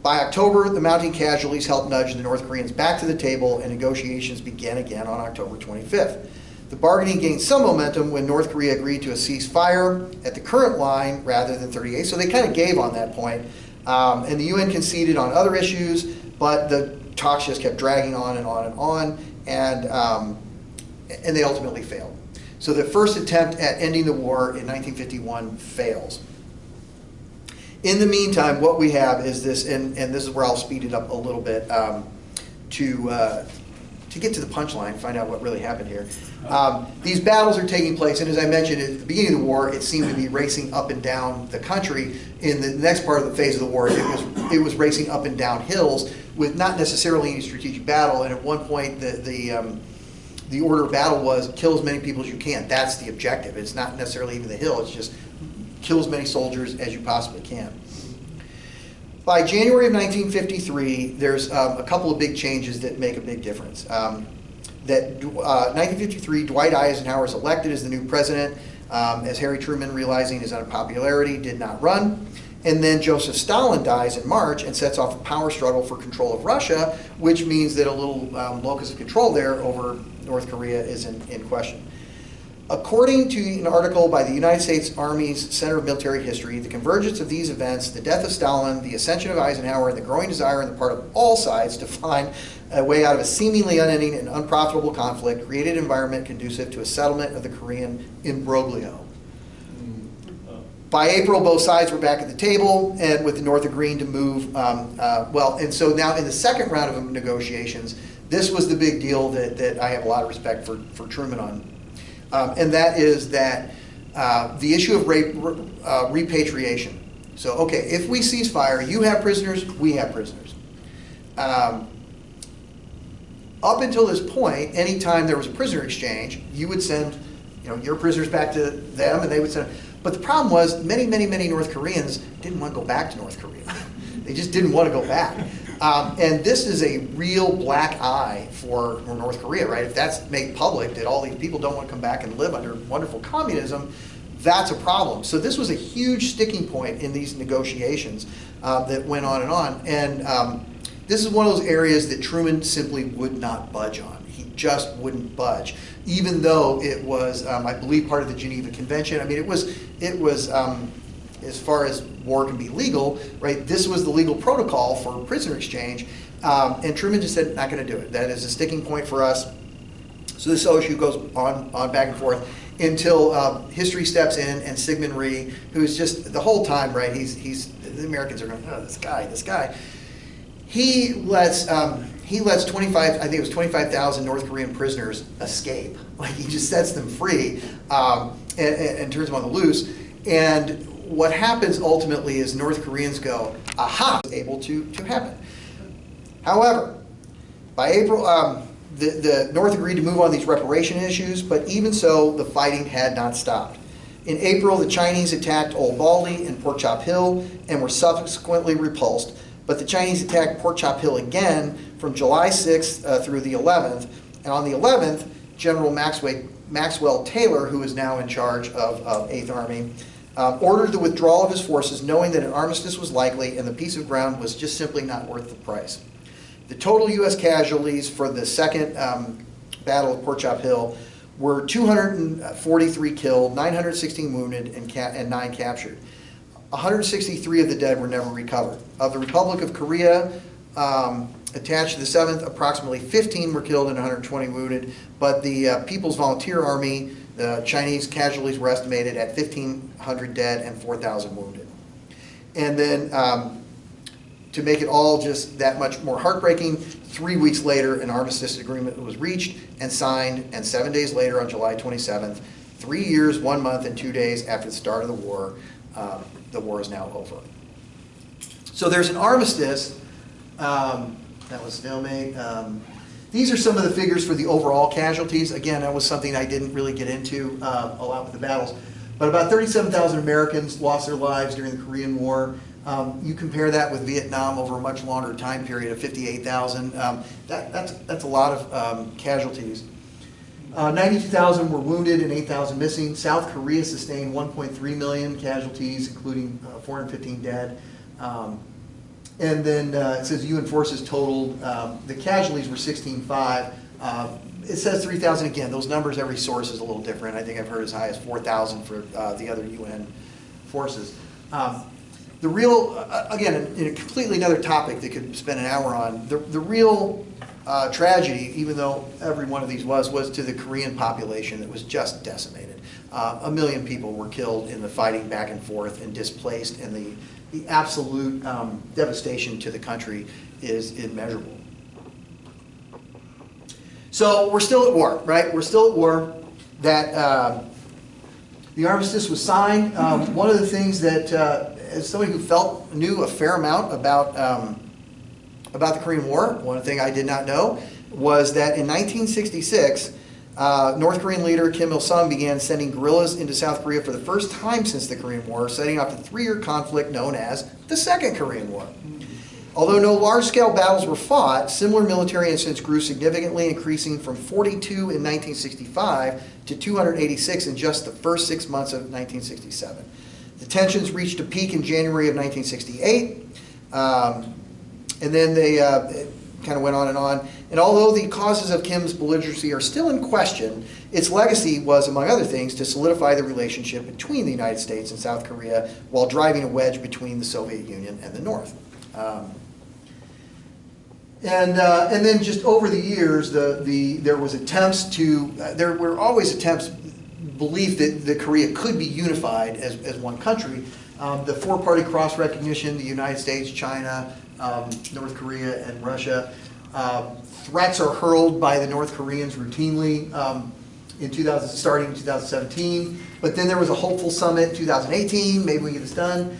By October, the mounting casualties helped nudge the North Koreans back to the table, and negotiations began again on October 25th. The bargaining gained some momentum when North Korea agreed to a ceasefire at the current line rather than 38, so they kind of gave on that point. And the UN conceded on other issues, but the talks just kept dragging on and on and on, and they ultimately failed. So the first attempt at ending the war in 1951 fails. In the meantime, what we have is this, and this is where I'll speed it up a little bit to get to the punchline, find out what really happened here. These battles are taking place, and as I mentioned at the beginning of the war, it seemed to be racing up and down the country. In the next part of the phase of the war, it was racing up and down hills with not necessarily any strategic battle. And at one point, the order of battle was kill as many people as you can. That's the objective. It's not necessarily even the hill. It's just kill as many soldiers as you possibly can. By January of 1953, there's a couple of big changes that make a big difference. 1953, Dwight Eisenhower is elected as the new president, as Harry Truman, realizing his unpopularity, did not run. And then Joseph Stalin dies in March and sets off a power struggle for control of Russia, which means that a little locus of control there over North Korea is in question. According to an article by the United States Army's Center of Military History, the convergence of these events, the death of Stalin, the ascension of Eisenhower, and the growing desire on the part of all sides to find a way out of a seemingly unending and unprofitable conflict created an environment conducive to a settlement of the Korean imbroglio. By April, both sides were back at the table, and with the North agreeing to move, and so now in the second round of negotiations, this was the big deal that I have a lot of respect for Truman on. And that is that the issue of repatriation. So, okay, if we cease fire, you have prisoners, we have prisoners. Up until this point, anytime there was a prisoner exchange, you would send your prisoners back to them, and they would send. But the problem was many North Koreans didn't want to go back to North Korea. They just didn't want to go back. And this is a real black eye for North Korea, right? If that's made public, that all these people don't want to come back and live under wonderful communism, that's a problem. So this was a huge sticking point in these negotiations that went on and on. And this is one of those areas that Truman simply would not budge on. He just wouldn't budge, even though it was, I believe, part of the Geneva Convention. I mean, it was as far as war can be legal, right? This was the legal protocol for prisoner exchange, and Truman just said, not going to do it. That is a sticking point for us. So this issue goes on back and forth until history steps in, and Syngman Rhee, who's just the whole time, right? The Americans are going, oh, this guy. He lets 25, I think it was 25,000 North Korean prisoners escape. Like, he just sets them free and turns them on the loose. And what happens ultimately is North Koreans go, aha, it's able to happen. However, by April, the North agreed to move on these reparation issues, but even so, the fighting had not stopped. In April, the Chinese attacked Old Baldy and Pork Chop Hill and were subsequently repulsed, but the Chinese attacked Pork Chop Hill again from July 6th through the 11th, and on the 11th, General Maxwell Taylor, who is now in charge of 8th Army, ordered the withdrawal of his forces, knowing that an armistice was likely and the piece of ground was just simply not worth the price. The total U.S. casualties for the second Battle of Pork Chop Hill were 243 killed, 916 wounded, and 9 captured. 163 of the dead were never recovered. Of the Republic of Korea, attached to the 7th, approximately 15 were killed and 120 wounded, but the People's Volunteer Army, the Chinese casualties were estimated at 1,500 dead and 4,000 wounded. And then to make it all just that much more heartbreaking, 3 weeks later, an armistice agreement was reached and signed, and 7 days later, on July 27th, 3 years, 1 month, and 2 days after the start of the war is now over. So there's an armistice that was stalemate. These are some of the figures for the overall casualties. Again, that was something I didn't really get into a lot with the battles. But about 37,000 Americans lost their lives during the Korean War. You compare that with Vietnam over a much longer time period of 58,000. That's a lot of casualties. 92,000 were wounded and 8,000 missing. South Korea sustained 1.3 million casualties, including 415 dead. And then it says UN forces totaled, the casualties were 16,500. It says 3,000 again. Those numbers, every source is a little different. I think I've heard as high as 4,000 for the other UN forces. The real, again, in a completely another topic that could spend an hour on, the real tragedy, even though every one of these was to the Korean population that was just decimated. 1 million people were killed in the fighting back and forth and displaced, and the absolute devastation to the country is immeasurable. So we're still at war, right? We're still at war. That the armistice was signed. One of the things that, as somebody who knew a fair amount about the Korean War, one thing I did not know was that in 1966, North Korean leader Kim Il-sung began sending guerrillas into South Korea for the first time since the Korean War, setting off a 3-year conflict known as the Second Korean War. Although no large-scale battles were fought, similar military incidents grew significantly, increasing from 42 in 1965 to 286 in just the first 6 months of 1967. The tensions reached a peak in January of 1968, and then they kind of went on and on. And although the causes of Kim's belligerency are still in question, its legacy was, among other things, to solidify the relationship between the United States and South Korea while driving a wedge between the Soviet Union and the North. And then just over the years, there was attempts to, there were always attempts, belief that Korea could be unified as one country. The four-party cross-recognition, the United States, China, North Korea, and Russia. Threats are hurled by the North Koreans routinely starting in 2017. But then there was a hopeful summit in 2018, maybe we get this done.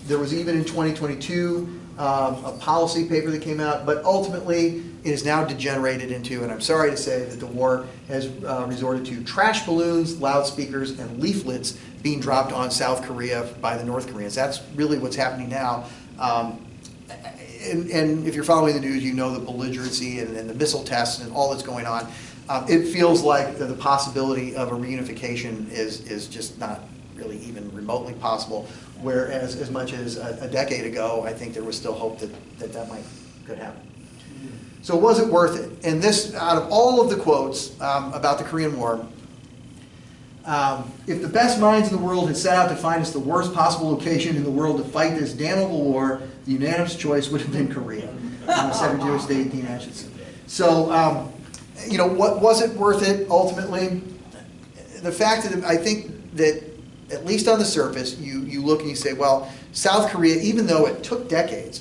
There was even in 2022 a policy paper that came out, but ultimately it is now degenerated into, and I'm sorry to say that the war has resorted to trash balloons, loudspeakers, and leaflets being dropped on South Korea by the North Koreans. That's really what's happening now. And if you're following the news, you know the belligerency and the missile tests and all that's going on. It feels like the possibility of a reunification is just not really even remotely possible, whereas as much as a decade ago, I think there was still hope that could happen. So was it worth it? And this, out of all of the quotes about the Korean War, if the best minds in the world had set out to find us the worst possible location in the world to fight this damnable war, the unanimous choice would have been Korea. Secretary of State Dean Acheson. So, you know, what was it worth it ultimately? The fact that I think that, at least on the surface, you look and you say, well, South Korea, even though it took decades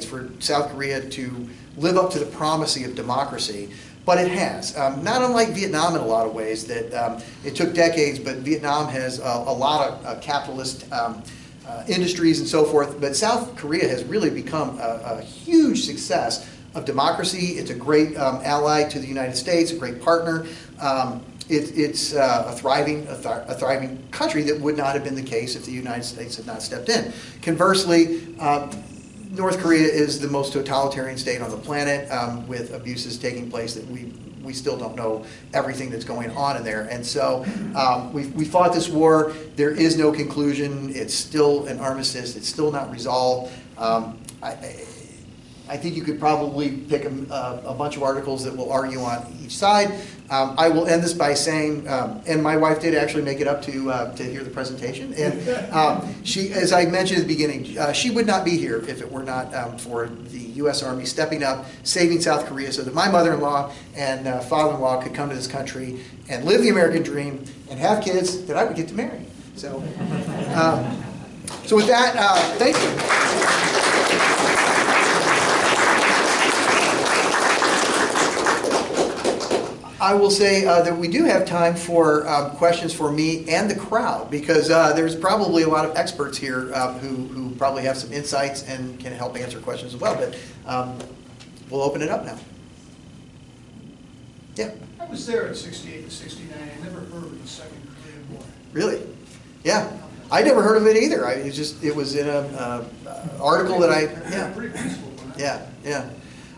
for South Korea to live up to the promise of democracy, but it has. Not unlike Vietnam in a lot of ways, that it took decades, but Vietnam has a lot of capitalist industries and so forth. But South Korea has really become a huge success of democracy. It's a great ally to the United States, a great partner. It's a thriving country that would not have been the case if the United States had not stepped in. Conversely, North Korea is the most totalitarian state on the planet, with abuses taking place that we still don't know everything that's going on in there. And so we fought this war. There is no conclusion. It's still an armistice. It's still not resolved. I think you could probably pick a bunch of articles that will argue on each side. I will end this by saying, and my wife did actually make it up to hear the presentation. And she, as I mentioned at the beginning, she would not be here if it were not for the U.S. Army stepping up, saving South Korea so that my mother-in-law and father-in-law could come to this country and live the American dream and have kids that I would get to marry. So, so with that, thank you. I will say that we do have time for questions for me and the crowd, because there's probably a lot of experts here who probably have some insights and can help answer questions as well. But we'll open it up now. Yeah. I was there in 68 to 69. I never heard of the Second Korean War. Really? Yeah. I never heard of it either. It was in a article that yeah. Pretty peaceful one. Yeah.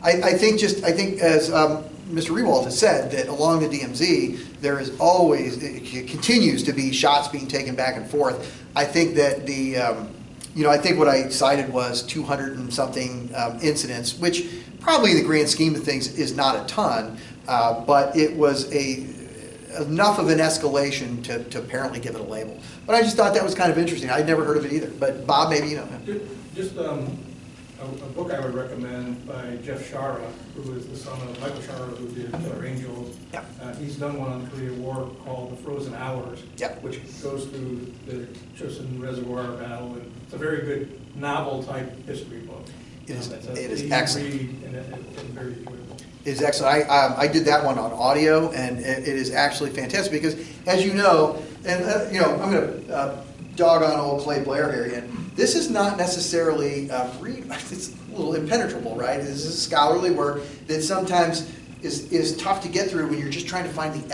I think as Mr. Rewald has said, that along the DMZ, there is always, it continues to be shots being taken back and forth. I think that I think what I cited was 200 and something incidents, which probably in the grand scheme of things is not a ton, but it was enough of an escalation to apparently give it a label. But I just thought that was kind of interesting. I'd never heard of it either. But Bob, maybe you know. Just a book I would recommend by Jeff Shara, who is the son of Michael Shara, who did Mangels. Yeah. He's done one on the Korean War called The Frozen Hours, Yeah. which goes through the Chosin Reservoir battle. And it's a very good novel-type history book. It is Easy excellent. read and very enjoyable. It is excellent. I did that one on audio, and it is actually fantastic because, as you know, and I'm going to dog on old Clay Blair here again. This is not necessarily it's a little impenetrable, right? This is scholarly work that sometimes is tough to get through when you're just trying to find the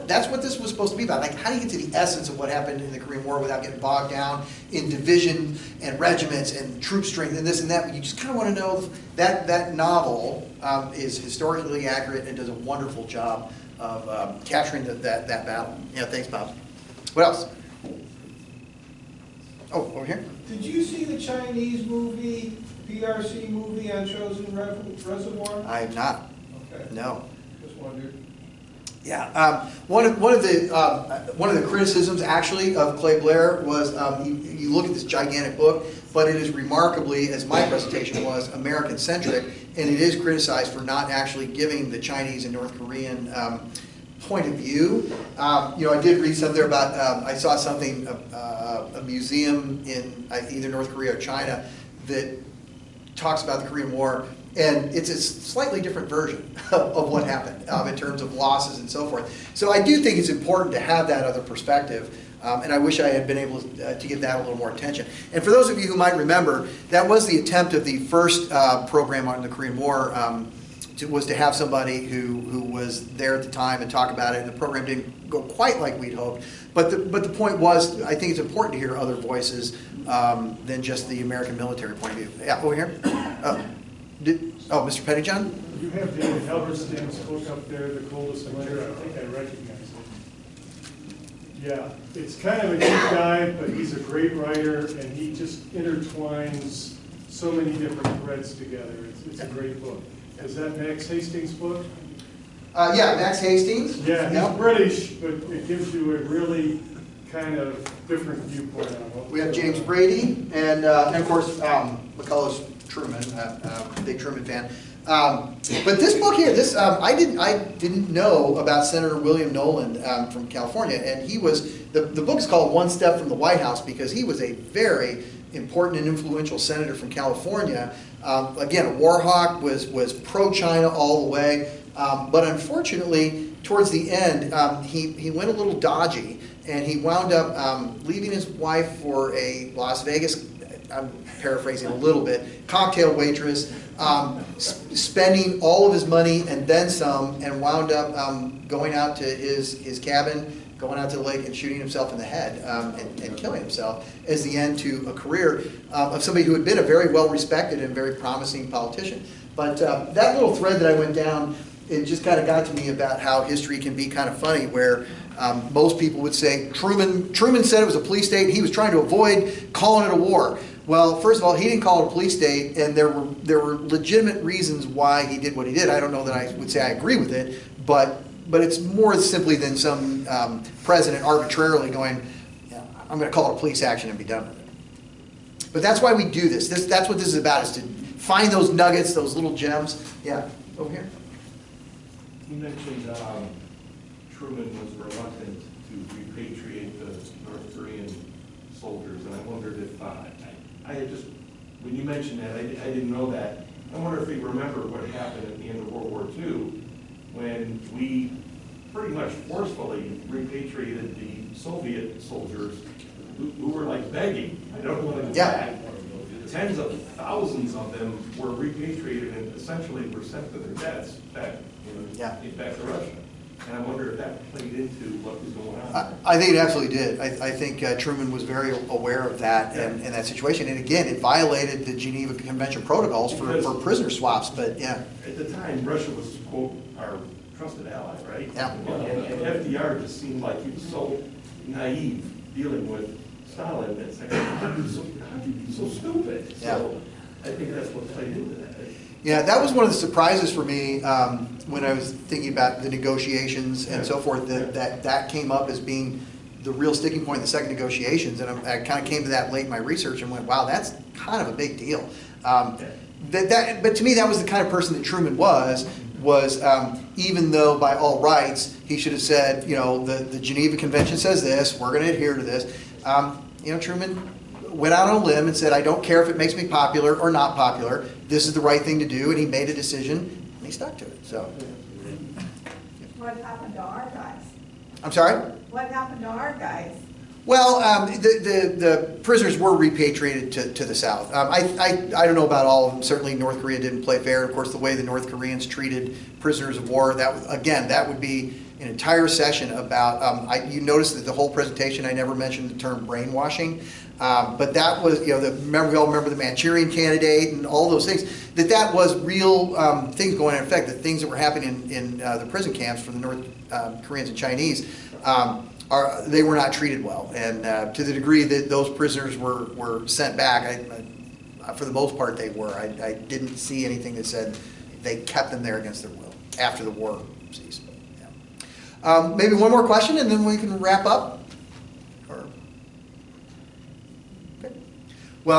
that's what this was supposed to be about. Like, how do you get to the essence of what happened in the Korean War without getting bogged down in division and regiments and troop strength and this and that? But you just kind of want to know that novel is historically accurate and does a wonderful job of capturing that battle. Yeah, thanks, Bob. What else? Oh, over here. Did you see the Chinese movie, PRC movie on Chosin Reservoir? I have not. Okay. No. Just wondered. Yeah, one of the criticisms actually of Clay Blair was you look at this gigantic book, but it is remarkably, as my presentation was, American-centric, and it is criticized for not actually giving the Chinese and North Korean point of view. I did read something about, I saw something, a museum in either North Korea or China that talks about the Korean War, and it's a slightly different version of what happened in terms of losses and so forth. So I do think it's important to have that other perspective, and I wish I had been able to give that a little more attention. And for those of you who might remember, that was the attempt of the first program on the Korean War, was to have somebody who was there at the time and talk about it, and the program didn't go quite like we'd hoped. But the point was, I think it's important to hear other voices than just the American military point of view. Yeah, over here. Mr. Pettyjohn? You have David Halberstam's book up there, The Coldest Winter. I think I recognize it. Yeah, it's kind of a deep dive, but he's a great writer, and he just intertwines so many different threads together. It's a great book. Is that Max Hastings' book? Yeah, Max Hastings. Yeah, he's Yep. British, but it gives you a really kind of different viewpoint on what We have James Brady, and of course, McCullough's Truman, big Truman fan. But this book here, I didn't know about Senator William Nolan from California, and he was, the book is called One Step from the White House because he was a very important and influential senator from California. Again, a war hawk, was pro-China all the way, but unfortunately, towards the end, he went a little dodgy, and he wound up leaving his wife for a Las Vegas, I'm paraphrasing a little bit, cocktail waitress, spending all of his money and then some, and wound up going out to his cabin, going out to the lake and shooting himself in the head and killing himself as the end to a career of somebody who had been a very well-respected and very promising politician. But that little thread that I went down, it just kind of got to me about how history can be kind of funny, where most people would say Truman said it was a police state, he was trying to avoid calling it a war. Well, first of all, he didn't call it a police state, and there were legitimate reasons why he did what he did. I don't know that I would say I agree with it, but it's more simply than some president arbitrarily going, yeah, I'm going to call it a police action and be done with it. But that's why we do this. That's what this is about, is to find those nuggets, those little gems. Yeah, over here. You mentioned Truman was reluctant to repatriate the North Korean soldiers, and I wondered if, I had just, when you mentioned that, I didn't know that. I wonder if you remember what happened at the end of World War II, when we pretty much forcefully repatriated the Soviet soldiers who were like begging. I don't want to go back. tens of thousands of them were repatriated and essentially were sent to their deaths back, back to Russia. And I wonder if that played into what was going on. I think it absolutely did. I think Truman was very aware of that and that situation. And again, it violated the Geneva Convention protocols for prisoner swaps, but yeah. At the time, Russia was, quote, our trusted ally, right? Yeah. And FDR just seemed like he was so naive dealing with Stalin. It's like, how could you be so stupid? Yeah. So I think that's what played into that. Yeah, that was one of the surprises for me when I was thinking about the negotiations and so forth, that came up as being the real sticking point in the second negotiations. And I kind of came to that late in my research and went, wow, that's kind of a big deal. But to me, that was the kind of person that Truman was even though by all rights, he should have said, the Geneva Convention says this, we're going to adhere to this. Truman went out on a limb and said, I don't care if it makes me popular or not popular. This is the right thing to do, and he made a decision, and he stuck to it. So, what happened to our guys? I'm sorry? What happened to our guys? Well, the prisoners were repatriated to the South. I don't know about all of them. Certainly North Korea didn't play fair. Of course, the way the North Koreans treated prisoners of war, that would be an entire session about, you notice that the whole presentation I never mentioned the term brainwashing. But that was, we all remember the Manchurian Candidate and all those things, that was real things going on. In fact, the things that were happening in the prison camps for the North Koreans and Chinese, they were not treated well. And to the degree that those prisoners were sent back, for the most part they were. I didn't see anything that said they kept them there against their will after the war ceased. Yeah. Maybe one more question and then we can wrap up.